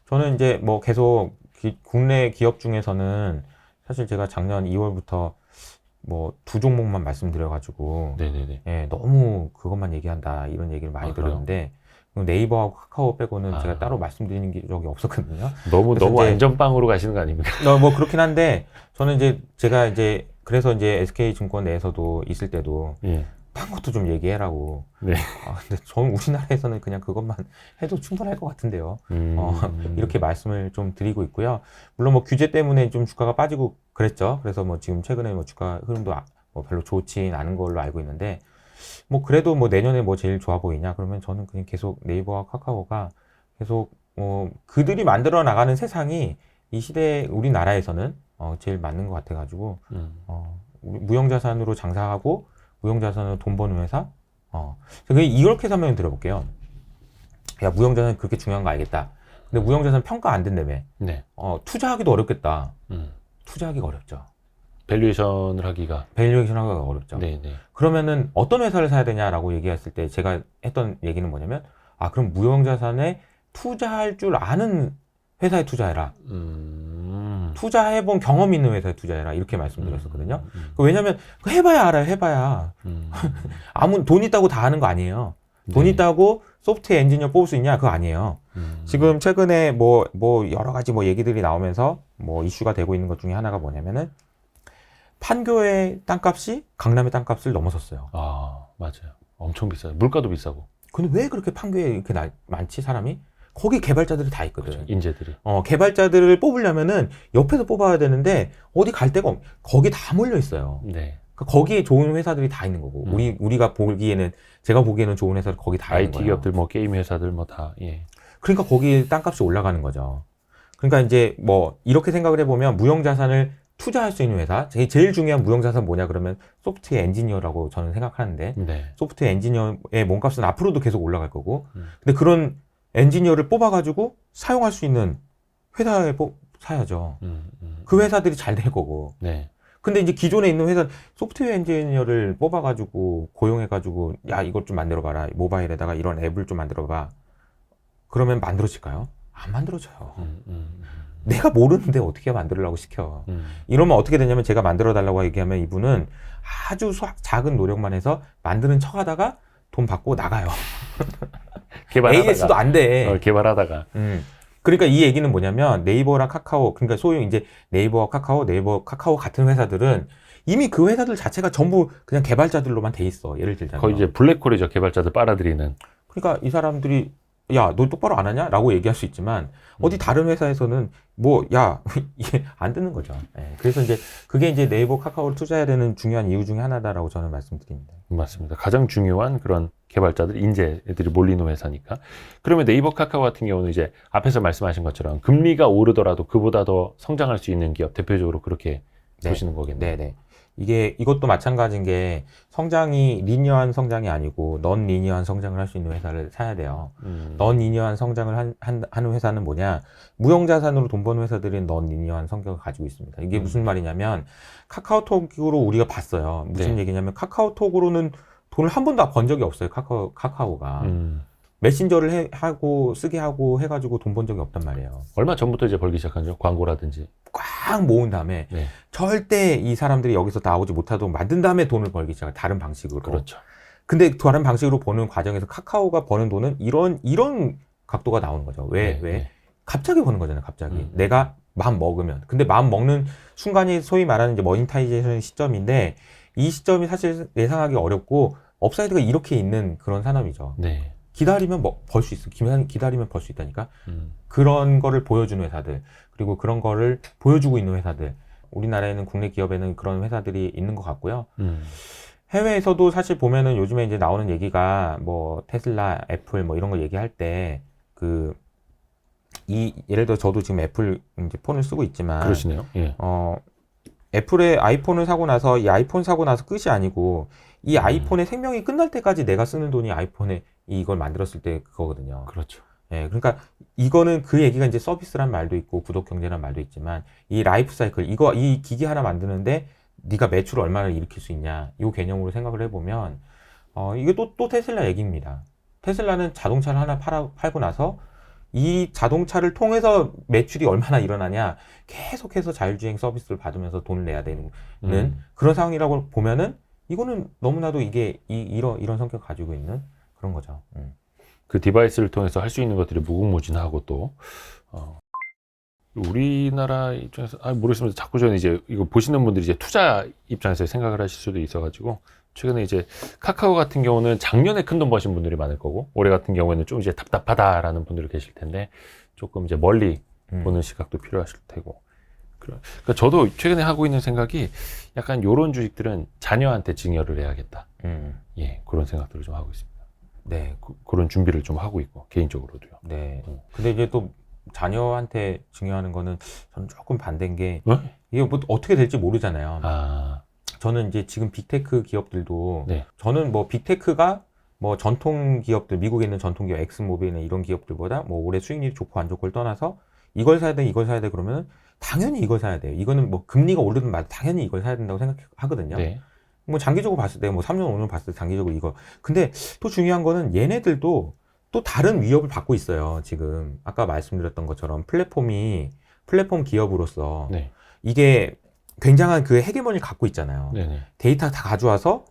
[SPEAKER 1] 저는 이제 뭐 계속 국내 기업 중에서는 사실 제가 작년 2월부터 뭐 두 종목만 말씀드려가지고 예, 너무 그것만 얘기한다 이런 얘기를 많이 들었는데 네이버하고 카카오 빼고는 제가 따로 말씀드리는 적이 없었거든요.
[SPEAKER 2] 너무 안전빵으로 가시는 거 아닙니까?
[SPEAKER 1] 뭐 그렇긴 한데 저는 이제 제가 이제 그래서 이제 SK증권 내에서도 있을 때도 딴 것도 좀 얘기해라고.
[SPEAKER 2] 네.
[SPEAKER 1] 근데 저는 우리나라에서는 그냥 그것만 해도 충분할 것 같은데요. 이렇게 말씀을 좀 드리고 있고요. 물론 뭐 규제 때문에 좀 주가가 빠지고 그랬죠. 그래서 뭐 지금 최근에 뭐 주가 흐름도 뭐 별로 좋진 않은 걸로 알고 있는데 뭐 그래도 뭐 내년에 뭐 제일 좋아 보이냐? 그러면 저는 그냥 계속 네이버와 카카오가 계속 그들이 만들어 나가는 세상이 이 시대에 우리나라에서는 제일 맞는 것 같아가지고 무형자산으로 장사하고 무형자산으로 돈 버는 회사. 이렇게 설명 드려볼게요. 야, 무형자산 그렇게 중요한 거 알겠다. 근데 무형자산 평가 안 된다며.
[SPEAKER 2] 네.
[SPEAKER 1] 투자하기도 어렵겠다. 투자하기가 어렵죠.
[SPEAKER 2] 밸류에이션을 하기가.
[SPEAKER 1] 밸류에이션 하기가 어렵죠.
[SPEAKER 2] 네네.
[SPEAKER 1] 그러면은 어떤 회사를 사야 되냐라고 얘기했을 때 제가 했던 얘기는 뭐냐면, 그럼 무형자산에 투자할 줄 아는 회사에 투자해라. 투자해본 경험 있는 회사에 투자해라. 이렇게 말씀드렸었거든요. 왜냐면, 해봐야 알아요, 해봐야. 돈 있다고 다 하는 거 아니에요. 돈
[SPEAKER 2] 네.
[SPEAKER 1] 있다고 소프트웨어 엔지니어 뽑을 수 있냐? 그거 아니에요. 지금 최근에 뭐 여러 가지 뭐 얘기들이 나오면서 뭐 이슈가 되고 있는 것 중에 하나가 뭐냐면은, 판교의 땅값이 강남의 땅값을 넘어섰어요.
[SPEAKER 2] 맞아요. 엄청 비싸요. 물가도 비싸고.
[SPEAKER 1] 근데 왜 그렇게 판교에 이렇게 많지, 사람이? 거기 개발자들이 다 있거든.
[SPEAKER 2] 그렇죠. 인재들이.
[SPEAKER 1] 개발자들을 뽑으려면은 옆에서 뽑아야 되는데 어디 갈 데가 거기 다 몰려 있어요.
[SPEAKER 2] 네.
[SPEAKER 1] 그러니까 거기에 좋은 회사들이 다 있는 거고. 우리가 보기에는, 제가 보기에는 좋은 회사들 거기 다 있는
[SPEAKER 2] IT
[SPEAKER 1] 거예요.
[SPEAKER 2] 기업들, 뭐 게임 회사들 뭐 다. 예.
[SPEAKER 1] 그러니까 거기 땅값이 올라가는 거죠. 그러니까 이제 뭐 이렇게 생각을 해보면 무형자산을 투자할 수 있는 회사, 제일 중요한 무형자산 뭐냐 그러면 소프트웨어 엔지니어라고 저는 생각하는데,
[SPEAKER 2] 네.
[SPEAKER 1] 소프트웨어 엔지니어의 몸값은 앞으로도 계속 올라갈 거고, 근데 그런 엔지니어를 뽑아가지고 사용할 수 있는 회사에 사야죠. 그 회사들이 잘 될 거고.
[SPEAKER 2] 네.
[SPEAKER 1] 근데 이제 기존에 있는 회사, 소프트웨어 엔지니어를 뽑아가지고 고용해가지고, 야, 이것 좀 만들어봐라. 모바일에다가 이런 앱을 좀 만들어봐. 그러면 만들어질까요? 안 만들어져요. 내가 모르는데 어떻게 만들으려고 시켜. 이러면 어떻게 되냐면, 제가 만들어달라고 얘기하면 이분은 아주 작은 노력만 해서 만드는 척 하다가 돈 받고 나가요.
[SPEAKER 2] 개발하다가.
[SPEAKER 1] AS도 안 돼.
[SPEAKER 2] 개발하다가.
[SPEAKER 1] 그러니까 이 얘기는 뭐냐면, 네이버랑 카카오, 그러니까 소위 이제 네이버 카카오 같은 회사들은 이미 그 회사들 자체가 전부 그냥 개발자들로만 돼 있어. 예를 들자면.
[SPEAKER 2] 거의 이제 블랙홀이죠. 개발자들 빨아들이는.
[SPEAKER 1] 그러니까 이 사람들이, 야, 너 똑바로 안 하냐? 라고 얘기할 수 있지만, 어디 다른 회사에서는 뭐, 야, 이게 안 듣는 거죠. 네. 그래서 이제 그게 이제 네이버 카카오를 투자해야 되는 중요한 이유 중에 하나다라고 저는 말씀드립니다.
[SPEAKER 2] 맞습니다. 가장 중요한 그런 개발자들, 인재들이 몰리는 회사니까. 그러면 네이버 카카오 같은 경우는 이제 앞에서 말씀하신 것처럼 금리가 오르더라도 그보다 더 성장할 수 있는 기업, 대표적으로 그렇게 보시는 거겠네요.
[SPEAKER 1] 네네. 이것도 마찬가지인 게, 성장이 리니어한 성장이 아니고 넌 리니어한 성장을 할 수 있는 회사를 사야 돼요. 넌 리니어한 성장을 하는 회사는 뭐냐? 무형자산으로 돈 버는 회사들은 넌 리니어한 성격을 가지고 있습니다. 이게 무슨 말이냐면, 카카오톡으로 우리가 봤어요. 무슨
[SPEAKER 2] 네.
[SPEAKER 1] 얘기냐면, 카카오톡으로는 돈을 한 번도 번 적이 없어요. 카카오가. 메신저를 쓰게 하고 해가지고 돈 번 적이 없단 말이에요.
[SPEAKER 2] 얼마 전부터 이제 벌기 시작하죠? 광고라든지.
[SPEAKER 1] 꽉 모은 다음에,
[SPEAKER 2] 네.
[SPEAKER 1] 절대 이 사람들이 여기서 나오지 못하도록 만든 다음에 돈을 벌기 시작해요. 다른 방식으로.
[SPEAKER 2] 그렇죠.
[SPEAKER 1] 근데 다른 방식으로 버는 과정에서 카카오가 버는 돈은 이런 각도가 나오는 거죠. 왜?
[SPEAKER 2] 네.
[SPEAKER 1] 갑자기 버는 거잖아요. 갑자기. 내가 마음 먹으면. 근데 마음 먹는 순간이 소위 말하는 이제 머니타이제이션 시점인데, 이 시점이 사실 예상하기 어렵고, 업사이드가 이렇게 있는 그런 산업이죠.
[SPEAKER 2] 네.
[SPEAKER 1] 기다리면 벌 수 있어. 기다리면 벌 수 있다니까. 그런 거를 보여주는 회사들, 그리고 그런 거를 보여주고 있는 회사들. 우리나라에는, 국내 기업에는 그런 회사들이 있는 것 같고요. 해외에서도 사실 보면은 요즘에 이제 나오는 얘기가 뭐 테슬라, 애플 뭐 이런 거 얘기할 때, 예를 들어 저도 지금 애플 이제 폰을 쓰고 있지만,
[SPEAKER 2] 그러시네요. 예.
[SPEAKER 1] 애플의 아이폰을 사고 나서, 이 아이폰 사고 나서 끝이 아니고, 이 아이폰의 생명이 끝날 때까지 내가 쓰는 돈이 아이폰에 이걸 만들었을 때 그거거든요.
[SPEAKER 2] 그렇죠.
[SPEAKER 1] 예, 그러니까 이거는 그 얘기가 이제 서비스란 말도 있고 구독 경제란 말도 있지만, 이 라이프 사이클, 이 기기 하나 만드는데 네가 매출을 얼마나 일으킬 수 있냐, 이 개념으로 생각을 해보면, 이게 또 테슬라 얘기입니다. 테슬라는 자동차를 하나 팔고 나서 이 자동차를 통해서 매출이 얼마나 일어나냐, 계속해서 자율주행 서비스를 받으면서 돈을 내야 되는 그런 상황이라고 보면은, 이거는 너무나도 이게 이런 성격을 가지고 있는 그런 거죠.
[SPEAKER 2] 그 디바이스를 통해서 할 수 있는 것들이 무궁무진하고, 또 우리나라 입장에서 모르겠습니다. 자꾸 저는 이제 이거 보시는 분들이 이제 투자 입장에서 생각을 하실 수도 있어가지고, 최근에 이제 카카오 같은 경우는 작년에 큰 돈 버신 분들이 많을 거고, 올해 같은 경우에는 좀 이제 답답하다라는 분들이 계실 텐데, 조금 이제 멀리 보는 시각도 필요하실 테고, 그러니까 저도 최근에 하고 있는 생각이 약간 요런 주식들은 자녀한테 증여를 해야겠다. 예, 그런 생각들을 좀 하고 있습니다.
[SPEAKER 1] 네.
[SPEAKER 2] 그런 준비를 좀 하고 있고, 개인적으로도요.
[SPEAKER 1] 네. 근데 이제 또 자녀한테 증여하는 거는 저는 조금 반대인 게
[SPEAKER 2] 네?
[SPEAKER 1] 이게 뭐 어떻게 될지 모르잖아요.
[SPEAKER 2] 아,
[SPEAKER 1] 저는 이제 지금 빅테크 기업들도
[SPEAKER 2] 네.
[SPEAKER 1] 저는 뭐 빅테크가 뭐 전통 기업들, 미국에 있는 전통 기업 엑스모빌이나 이런 기업들보다 뭐 올해 수익률이 좋고 안 좋고를 떠나서 이걸 사야 돼, 이걸 사야 돼 그러면 당연히 이걸 사야 돼요. 이거는 뭐 금리가 오르든 말든 당연히 이걸 사야 된다고 생각하거든요.
[SPEAKER 2] 네.
[SPEAKER 1] 뭐 장기적으로 봤을 때 뭐 3년, 5년 봤을 때 장기적으로 이거. 근데 또 중요한 거는 얘네들도 또 다른 위협을 받고 있어요. 지금 아까 말씀드렸던 것처럼 플랫폼 기업으로서
[SPEAKER 2] 네.
[SPEAKER 1] 이게 굉장한 그 헤게모니를 갖고 있잖아요.
[SPEAKER 2] 네네.
[SPEAKER 1] 데이터 다 가져와서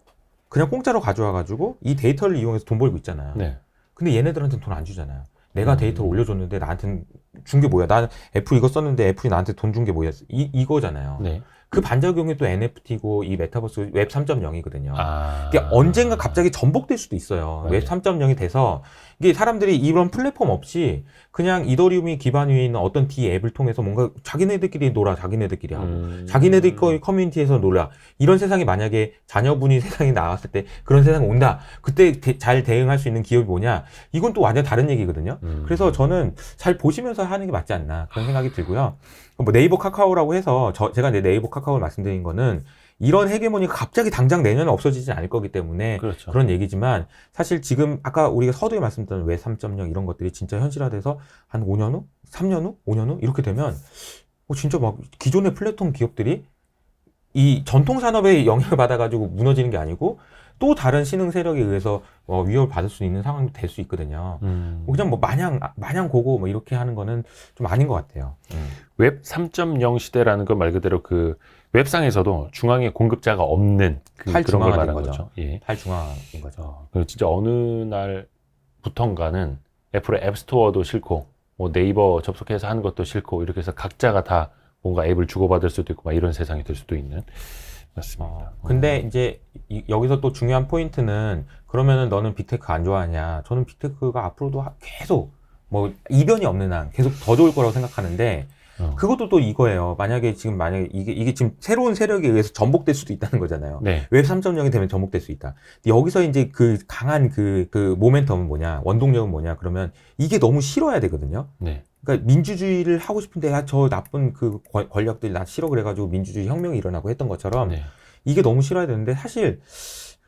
[SPEAKER 1] 그냥 공짜로 가져와가지고 이 데이터를 이용해서 돈 벌고 있잖아요.
[SPEAKER 2] 네.
[SPEAKER 1] 근데 얘네들한테는 돈 안 주잖아요. 내가 데이터를 올려줬는데 나한테는 준 게 뭐야? 난 애플 이거 썼는데 애플이 나한테 돈 준 게 뭐야? 이거잖아요.
[SPEAKER 2] 네.
[SPEAKER 1] 그 반작용이 또 NFT고 이 메타버스 웹 3.0이거든요.
[SPEAKER 2] 아.
[SPEAKER 1] 이게 언젠가 갑자기 전복될 수도 있어요.
[SPEAKER 2] 네.
[SPEAKER 1] 웹 3.0이 돼서 이게 사람들이 이런 플랫폼 없이 그냥 이더리움이 기반 위에 있는 어떤 D 앱을 통해서 뭔가 자기네들끼리 놀아, 자기네들끼리 하고 자기네들 거의 커뮤니티에서 놀아. 이런 세상이 만약에 자녀분이 세상에 나왔을 때 그런 세상이 온다. 그때 잘 대응할 수 있는 기업이 뭐냐? 이건 또 완전 다른 얘기거든요. 그래서 저는 잘 보시면서 하는 게 맞지 않나 그런 생각이 들고요. 뭐 네이버 카카오라고 해서 제가 이제 네이버 카카오를 말씀드린 거는 이런 헤게모니가 갑자기 당장 내년에 없어지진 않을 거기 때문에
[SPEAKER 2] 그렇죠.
[SPEAKER 1] 그런 얘기지만 사실 지금 아까 우리가 서두에 말씀드린 웹 3.0 이런 것들이 진짜 현실화돼서 한 5년 후, 3년 후, 5년 후 이렇게 되면 진짜 막 기존의 플랫폼 기업들이 이 전통 산업에 영향을 받아가지고 무너지는 게 아니고 또 다른 신흥 세력에 의해서 위협을 받을 수 있는 상황이 될 수 있거든요. 그냥 뭐 마냥 고고 뭐 이렇게 하는 거는 좀 아닌 것 같아요.
[SPEAKER 2] 웹 3.0 시대라는 건 말 그대로 그 웹상에서도 중앙에 공급자가 없는 그런 걸
[SPEAKER 1] 탈중앙화된
[SPEAKER 2] 말하는
[SPEAKER 1] 거죠.
[SPEAKER 2] 거죠. 예.
[SPEAKER 1] 탈중앙인 거죠.
[SPEAKER 2] 진짜 어느 날부턴가는 애플의 앱스토어도 싫고 뭐 네이버 접속해서 하는 것도 싫고 이렇게 해서 각자가 다 뭔가 앱을 주고받을 수도 있고 막 이런 세상이 될 수도 있는. 맞습니다.
[SPEAKER 1] 근데 이제 여기서 또 중요한 포인트는 그러면은 너는 빅테크 안 좋아하냐? 저는 빅테크가 앞으로도 계속 뭐 이변이 없는 한 계속 더 좋을 거라고 생각하는데 그것도 또 이거예요. 만약에 이게 지금 새로운 세력에 의해서 전복될 수도 있다는 거잖아요.
[SPEAKER 2] 네.
[SPEAKER 1] 웹 3.0이 되면 전복될 수 있다. 근데 여기서 이제 그 강한 그 모멘텀은 뭐냐? 원동력은 뭐냐? 그러면 이게 너무 싫어야 되거든요.
[SPEAKER 2] 네.
[SPEAKER 1] 그러니까 민주주의를 하고 싶은데 저 나쁜 그 권력들 나 싫어 그래가지고 민주주의 혁명이 일어나고 했던 것처럼
[SPEAKER 2] 네.
[SPEAKER 1] 이게 너무 싫어야 되는데 사실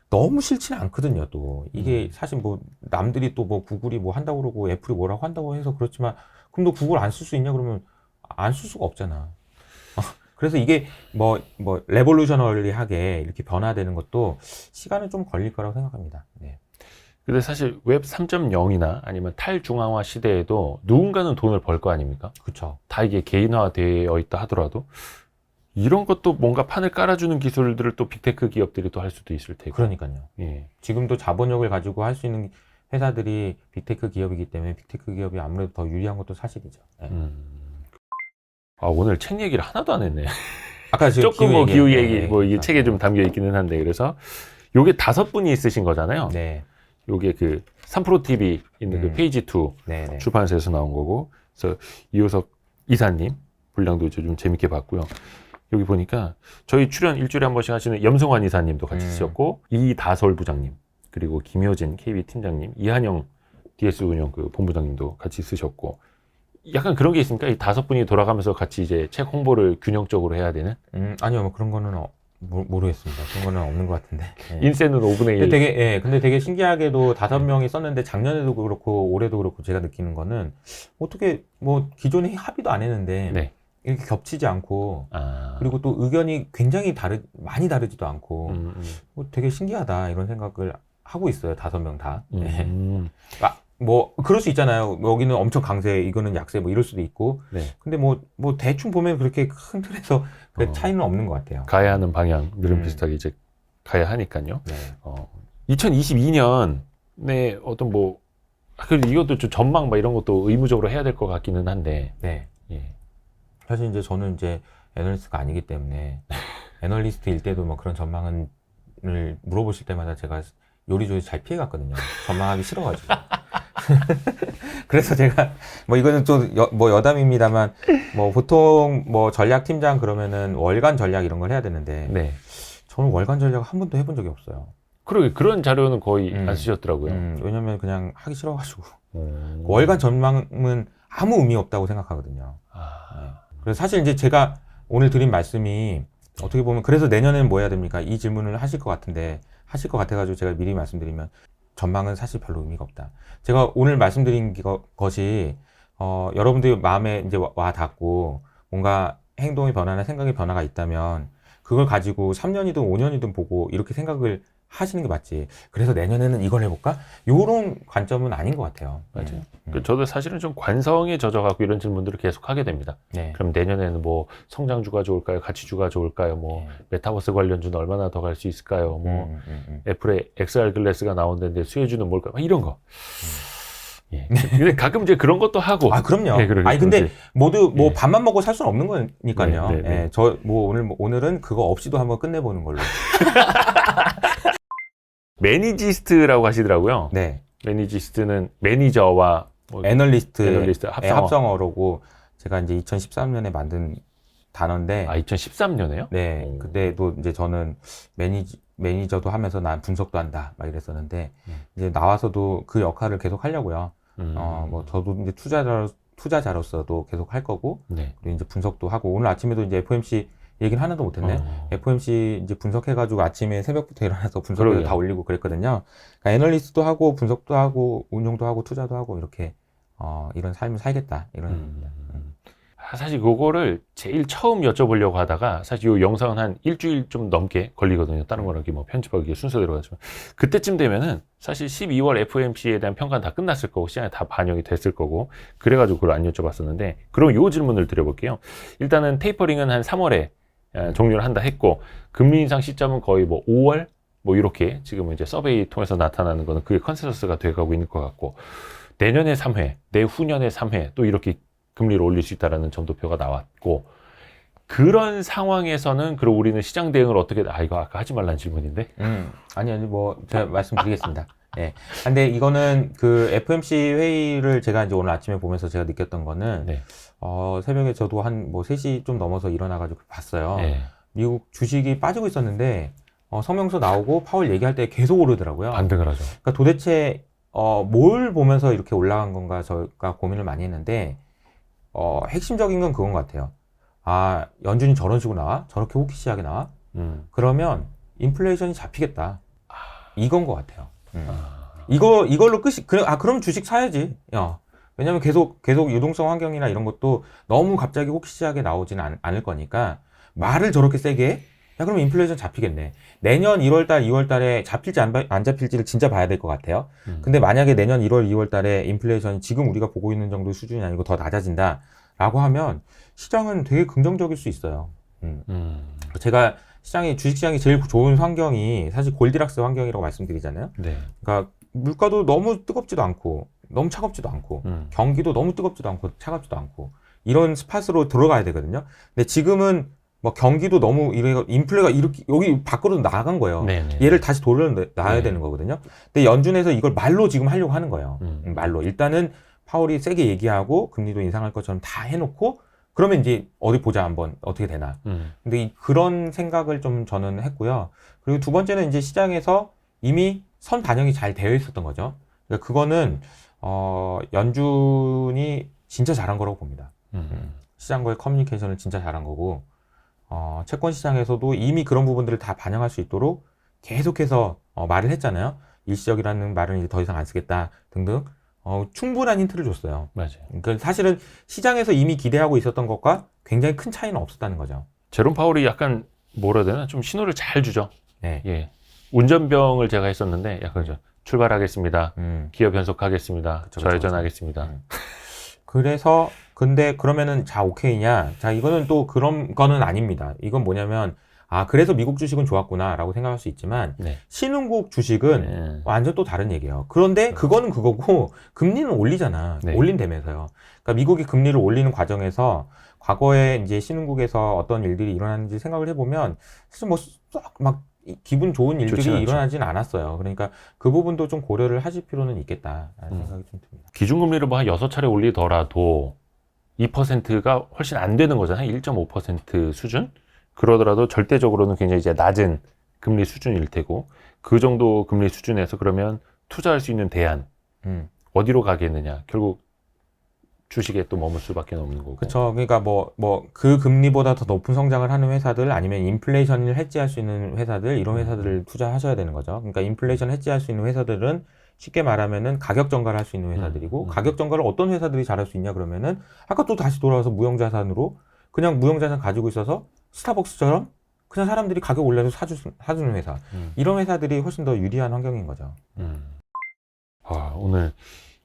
[SPEAKER 1] 너무 싫지는 않거든요. 또 이게 사실 뭐 남들이 또 뭐 구글이 뭐 한다고 그러고 애플이 뭐라고 한다고 해서 그렇지만 그럼 너 구글 안 쓸 수 있냐 그러면 안 쓸 수가 없잖아. 그래서 이게 뭐 레볼루셔너리하게 이렇게 변화되는 것도 시간은 좀 걸릴 거라고 생각합니다. 네.
[SPEAKER 2] 근데 사실 웹 3.0이나 아니면 탈중앙화 시대에도 누군가는 돈을 벌 거 아닙니까?
[SPEAKER 1] 그렇죠.
[SPEAKER 2] 다 이게 개인화되어 있다 하더라도 이런 것도 뭔가 판을 깔아주는 기술들을 또 빅테크 기업들이 또 할 수도 있을 테고.
[SPEAKER 1] 그러니까요.
[SPEAKER 2] 예.
[SPEAKER 1] 지금도 자본력을 가지고 할 수 있는 회사들이 빅테크 기업이기 때문에 빅테크 기업이 아무래도 더 유리한 것도 사실이죠. 네.
[SPEAKER 2] 오늘 책 얘기를 하나도 안 했네.
[SPEAKER 1] 아까 지금
[SPEAKER 2] 조금 뭐 기후 얘기,
[SPEAKER 1] 네,
[SPEAKER 2] 뭐 이게 책에 좀 담겨 있기는 한데, 그래서 요게 5분이 있으신 거잖아요.
[SPEAKER 1] 네.
[SPEAKER 2] 요게 그 3프로 TV 있는 그 페이지 2
[SPEAKER 1] 네.
[SPEAKER 2] 출판사에서 나온 거고, 그래서 이호석 이사님 분량도 좀 재밌게 봤고요. 여기 보니까 저희 출연 일주일에 한 번씩 하시는 염성환 이사님도 같이 쓰셨고, 이다솔 부장님, 그리고 김효진 KB 팀장님, 이한영 DS 운영 그 본부장님도 같이 쓰셨고, 약간 그런 게 있습니까? 이 5분이 돌아가면서 같이 이제 책 홍보를 균형적으로 해야 되는?
[SPEAKER 1] 아니요, 뭐 그런 거는 모르겠습니다. 그런 거는 없는 것 같은데. 네.
[SPEAKER 2] 인센은 5분의 1.
[SPEAKER 1] 근데 되게 신기하게도 5명이 썼는데 작년에도 그렇고 올해도 그렇고 제가 느끼는 거는 어떻게 뭐 기존에 합의도 안 했는데
[SPEAKER 2] 네.
[SPEAKER 1] 이렇게 겹치지 않고 그리고 또 의견이 굉장히 많이 다르지도 않고 뭐 되게 신기하다 이런 생각을 하고 있어요. 5명 다. 네. 뭐 그럴 수 있잖아요. 여기는 엄청 강세, 이거는 약세, 뭐 이럴 수도 있고.
[SPEAKER 2] 네.
[SPEAKER 1] 근데 뭐 대충 보면 그렇게 큰 틀에서 그 차이는 없는 것 같아요.
[SPEAKER 2] 가야 하는 방향들은 비슷하게 이제 가야 하니까요.
[SPEAKER 1] 네.
[SPEAKER 2] 2022년에 어떤 뭐 그래도 이것도 좀 전망 막 이런 것도 의무적으로 해야 될 것 같기는 한데.
[SPEAKER 1] 네.
[SPEAKER 2] 예.
[SPEAKER 1] 사실 이제 저는 이제 애널리스트가 아니기 때문에 애널리스트일 때도 뭐 그런 전망을 물어보실 때마다 제가 요리조리 잘 피해갔거든요. 전망하기 싫어가지고. 그래서 제가 뭐 이거는 좀 뭐 여담입니다만 뭐 보통 뭐 전략팀장 그러면은 월간 전략 이런 걸 해야 되는데
[SPEAKER 2] 네.
[SPEAKER 1] 저는 월간 전략 한 번도 해본 적이 없어요.
[SPEAKER 2] 그러게 그런 자료는 거의 안 쓰셨더라고요.
[SPEAKER 1] 왜냐면 그냥 하기 싫어가지고
[SPEAKER 2] 오.
[SPEAKER 1] 월간 전망은 아무 의미 없다고 생각하거든요. 네. 그래서 사실 이제 제가 오늘 드린 말씀이 어떻게 보면 그래서 내년에는 뭐 해야 됩니까? 이 질문을 하실 것 같은데 하실 것 같아가지고 제가 미리 말씀드리면 전망은 사실 별로 의미가 없다. 제가 오늘 말씀드린 것이 여러분들 마음에 이제 와 닿고 뭔가 행동의 변화나 생각의 변화가 있다면 그걸 가지고 3년이든 5년이든 보고 이렇게 생각을 하시는 게 맞지. 그래서 내년에는 이걸 해볼까? 요런 관점은 아닌 것 같아요.
[SPEAKER 2] 맞아요. 저도 사실은 좀 관성에 젖어가고 이런 질문들을 계속 하게 됩니다.
[SPEAKER 1] 네.
[SPEAKER 2] 그럼 내년에는 뭐 성장주가 좋을까요? 가치주가 좋을까요? 뭐 메타버스 관련주는 얼마나 더 갈 수 있을까요? 뭐 애플의 XR 글래스가 나온다는데 수혜주는 뭘까요? 막 이런 거. 예. 근데 가끔 이제 그런 것도 하고.
[SPEAKER 1] 아, 그럼요.
[SPEAKER 2] 네,
[SPEAKER 1] 아니, 근데
[SPEAKER 2] 그러지.
[SPEAKER 1] 모두 뭐
[SPEAKER 2] 예.
[SPEAKER 1] 밥만 먹고 살 수는 없는 거니까요.
[SPEAKER 2] 네, 네, 네.
[SPEAKER 1] 예, 오늘은 그거 없이도 한번 끝내보는 걸로.
[SPEAKER 2] 매니지스트라고 하시더라고요.
[SPEAKER 1] 네.
[SPEAKER 2] 매니지스트는 매니저와 뭐
[SPEAKER 1] 애널리스트
[SPEAKER 2] 합성어.
[SPEAKER 1] 합성어로고 제가 이제 2013년에 만든 단어인데.
[SPEAKER 2] 2013년에요?
[SPEAKER 1] 네. 그때도 이제 저는 매니저도 하면서 난 분석도 한다. 막 이랬었는데, 이제 나와서도 그 역할을 계속 하려고요. 뭐 저도 이제 투자자로서도 계속 할 거고,
[SPEAKER 2] 네.
[SPEAKER 1] 그리고 이제 분석도 하고, 오늘 아침에도 이제 FOMC 얘기는 하나도 못했네. FOMC 이제 분석해가지고 아침에 새벽부터 일어나서 분석을 다 올리고 그랬거든요. 그러니까 애널리스트도 하고, 분석도 하고, 운용도 하고, 투자도 하고, 이렇게, 이런 삶을 살겠다. 이런.
[SPEAKER 2] 사실 그거를 제일 처음 여쭤보려고 하다가 사실 이 영상은 한 일주일 좀 넘게 걸리거든요. 다른 거랑 뭐 편집하기 순서대로 가지고. 그때쯤 되면은 사실 12월 FOMC에 대한 평가는 다 끝났을 거고 시장에 다 반영이 됐을 거고 그래가지고 그걸 안 여쭤봤었는데 그럼 요 질문을 드려볼게요. 일단은 테이퍼링은 한 3월에 종료를 한다 했고 금리 인상 시점은 거의 뭐 5월 뭐 이렇게 지금은 이제 서베이 통해서 나타나는 거는 그게 컨센서스가 돼가고 있는 것 같고 내년에 3회, 내후년에 3회 또 이렇게 금리를 올릴 수 있다는 점도표가 나왔고 그런 상황에서는 그럼 우리는 시장 대응을 어떻게 이거 아까 하지 말라는 질문인데
[SPEAKER 1] 아니 뭐 제가 말씀드리겠습니다. 네. 근데 이거는 그 FOMC 회의를 제가 이제 오늘 아침에 보면서 제가 느꼈던 거는
[SPEAKER 2] 네.
[SPEAKER 1] 새벽에 저도 한 뭐 3시 좀 넘어서 일어나가지고 봤어요.
[SPEAKER 2] 네.
[SPEAKER 1] 미국 주식이 빠지고 있었는데 성명서 나오고 파월 얘기할 때 계속 오르더라고요.
[SPEAKER 2] 반등을 하죠.
[SPEAKER 1] 그러니까 도대체 뭘 보면서 이렇게 올라간 건가 저가 고민을 많이 했는데 핵심적인 건 그건 것 같아요. 아, 연준이 저런 식으로 나와? 저렇게 호키시하게 나와? 그러면 인플레이션이 잡히겠다. 이건 것 같아요. 이걸로 끝이, 그럼 주식 사야지. 왜냐면 계속 유동성 환경이나 이런 것도 너무 갑자기 호키시하게 나오지는 않을 거니까 말을 저렇게 세게 해? 야, 그러면 인플레이션 잡히겠네. 내년 1월달, 2월달에 잡힐지 안 잡힐지를 진짜 봐야 될 것 같아요. 근데 만약에 내년 1월, 2월달에 인플레이션이 지금 우리가 보고 있는 정도 수준이 아니고 더 낮아진다라고 하면 시장은 되게 긍정적일 수 있어요. 제가 주식시장이 제일 좋은 환경이 사실 골디락스 환경이라고 말씀드리잖아요.
[SPEAKER 2] 네.
[SPEAKER 1] 그러니까 물가도 너무 뜨겁지도 않고 너무 차갑지도 않고 경기도 너무 뜨겁지도 않고 차갑지도 않고 이런 스팟으로 들어가야 되거든요. 근데 지금은 뭐 경기도 너무 인플레가 이렇게 여기 밖으로 나간 거예요.
[SPEAKER 2] 네네.
[SPEAKER 1] 얘를 다시 돌려놔야
[SPEAKER 2] 네.
[SPEAKER 1] 되는 거거든요. 근데 연준에서 이걸 말로 지금 하려고 하는 거예요. 말로 일단은 파월이 세게 얘기하고 금리도 인상할 것처럼 다 해놓고 그러면 이제 어디 보자 한번 어떻게 되나. 근데 그런 생각을 좀 저는 했고요. 그리고 두 번째는 이제 시장에서 이미 선 반영이 잘 되어 있었던 거죠. 그러니까 그거는 연준이 진짜 잘한 거라고 봅니다. 시장과의 커뮤니케이션을 진짜 잘한 거고. 채권 시장에서도 이미 그런 부분들을 다 반영할 수 있도록 계속해서 말을 했잖아요. 일시적이라는 말은 이제 더 이상 안 쓰겠다 등등 충분한 힌트를 줬어요.
[SPEAKER 2] 맞아요.
[SPEAKER 1] 그러니까 사실은 시장에서 이미 기대하고 있었던 것과 굉장히 큰 차이는 없었다는 거죠.
[SPEAKER 2] 제롬 파월이 약간 뭐라 해야 되나 좀 신호를 잘 주죠.
[SPEAKER 1] 네.
[SPEAKER 2] 예. 운전병을 제가 했었는데 약간 출발하겠습니다. 기어 변속하겠습니다.
[SPEAKER 1] 그쵸,
[SPEAKER 2] 좌회전하겠습니다.
[SPEAKER 1] 그래서 근데 그러면은 자 오케이냐? 자 이거는 또 그런 거는 아닙니다. 이건 뭐냐면 그래서 미국 주식은 좋았구나라고 생각할 수 있지만
[SPEAKER 2] 네.
[SPEAKER 1] 신흥국 주식은
[SPEAKER 2] 네.
[SPEAKER 1] 완전 또 다른 얘기예요. 그런데 그거는 그거고 금리는 올리잖아.
[SPEAKER 2] 네.
[SPEAKER 1] 올린다면서요. 그러니까 미국이 금리를 올리는 과정에서 과거에 이제 신흥국에서 어떤 일들이 일어났는지 생각을 해보면 사실 뭐 막 기분 좋은 일들이
[SPEAKER 2] 좋진 않죠.
[SPEAKER 1] 일어나진 않았어요. 그러니까 그 부분도 좀 고려를 하실 필요는 있겠다라는 생각이 좀 듭니다.
[SPEAKER 2] 기준금리를 뭐 한 6차례 올리더라도 2%가 훨씬 안 되는 거잖아요. 1.5% 수준? 그러더라도 절대적으로는 굉장히 이제 낮은 금리 수준일 테고, 그 정도 금리 수준에서 그러면 투자할 수 있는 대안, 어디로 가겠느냐. 결국 주식에 또 머물 수밖에 없는 거고.
[SPEAKER 1] 그렇죠. 그러니까 그 금리보다 더 높은 성장을 하는 회사들, 아니면 인플레이션을 해지할 수 있는 회사들, 이런 회사들을 투자하셔야 되는 거죠. 그러니까 인플레이션 해지할 수 있는 회사들은 쉽게 말하면은 가격 전가를 할 수 있는 회사들이고, 가격 전가를 어떤 회사들이 잘할 수 있냐 그러면은 아까 또 다시 돌아와서 무형자산으로 그냥 무형자산 가지고 있어서 스타벅스처럼 그냥 사람들이 가격 올려서 사주는 회사, 이런 회사들이 훨씬 더 유리한 환경인 거죠.
[SPEAKER 2] 오늘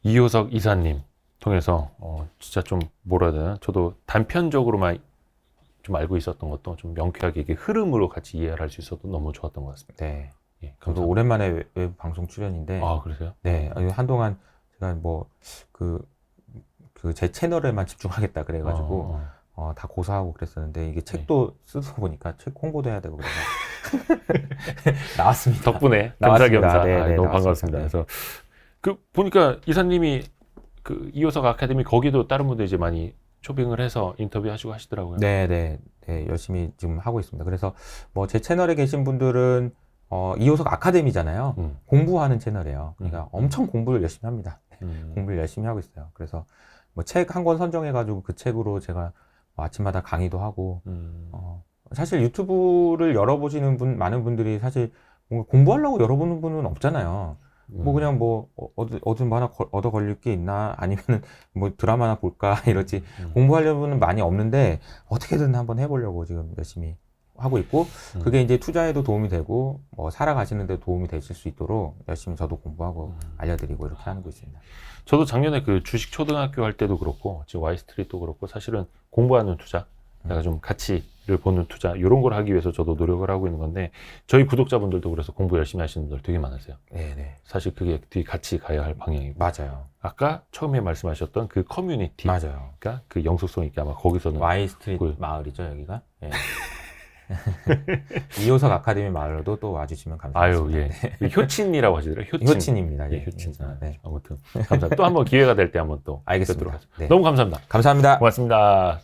[SPEAKER 2] 이효석 이사님 통해서 진짜 좀 뭐라 해야 되나, 저도 단편적으로만 좀 알고 있었던 것도 좀 명쾌하게 이게 흐름으로 같이 이해를 할 수 있어서 너무 좋았던 것 같습니다.
[SPEAKER 1] 네.
[SPEAKER 2] 예,
[SPEAKER 1] 저도
[SPEAKER 2] 감사합니다.
[SPEAKER 1] 오랜만에 외부 방송 출연인데,
[SPEAKER 2] 그러세요?
[SPEAKER 1] 네, 한동안 제가 제 채널에만 집중하겠다 그래가지고 다 고사하고 그랬었는데, 이게 책도 쓰다 보니까 책 홍보도 해야 되고 그래서 나왔습니다.
[SPEAKER 2] 덕분에
[SPEAKER 1] 나왔습니다.
[SPEAKER 2] 겸사겸사.
[SPEAKER 1] 네, 네,
[SPEAKER 2] 너무
[SPEAKER 1] 나왔습니다.
[SPEAKER 2] 반갑습니다.
[SPEAKER 1] 네.
[SPEAKER 2] 그래서 그 보니까 이사님이 그 이효석 아카데미 거기도 다른 분들 이제 많이 초빙을 해서 인터뷰하시고 하시더라고요.
[SPEAKER 1] 네, 열심히 지금 하고 있습니다. 그래서 뭐 제 채널에 계신 분들은 이효석 아카데미잖아요. 공부하는 채널이에요. 그러니까 엄청 공부를 열심히 합니다. 공부를 열심히 하고 있어요. 그래서 뭐 책 한 권 선정해가지고 그 책으로 제가 뭐 아침마다 강의도 하고, 사실 유튜브를 열어보시는 많은 분들이 사실 뭔가 공부하려고 열어보는 분은 없잖아요. 뭐 그냥 어디 뭐 하나 얻어 걸릴 게 있나, 아니면은 뭐 드라마나 볼까 이렇지, 공부하려는 많이 없는데 어떻게든 한번 해보려고 지금 열심히 하고 있고, 그게 이제 투자에도 도움이 되고 뭐 살아가시는 데 도움이 되실 수 있도록 열심히 저도 공부하고 알려드리고 이렇게 하고 있습니다.
[SPEAKER 2] 저도 작년에 그 주식 초등학교 할 때도 그렇고 지금 와이스트리트도 그렇고 사실은 공부하는 투자, 내가 좀 가치를 보는 투자, 이런 걸 하기 위해서 저도 노력을 하고 있는 건데, 저희 구독자분들도 그래서 공부 열심히 하시는 분들 되게 많으세요.
[SPEAKER 1] 네네.
[SPEAKER 2] 사실 그게 되게 같이 가야 할 방향이고,
[SPEAKER 1] 맞아요.
[SPEAKER 2] 아까 처음에 말씀하셨던 그 커뮤니티,
[SPEAKER 1] 맞아요.
[SPEAKER 2] 그러니까 그 영속성 있게 아마 거기서는
[SPEAKER 1] 와이스트리트 마을이죠, 여기가. 예. 이효석 아카데미 마을로도 또 와주시면 감사하겠습니다.
[SPEAKER 2] 예. 효친이라고 하시더라고요.
[SPEAKER 1] 효친입니다.
[SPEAKER 2] 예, 효친.
[SPEAKER 1] 네.
[SPEAKER 2] 아무튼 감사합니다. 또 한번 기회가 될 때 한번 또
[SPEAKER 1] 알겠습니다.
[SPEAKER 2] 뵙도록 하죠.
[SPEAKER 1] 네.
[SPEAKER 2] 너무 감사합니다.
[SPEAKER 1] 감사합니다.
[SPEAKER 2] 고맙습니다.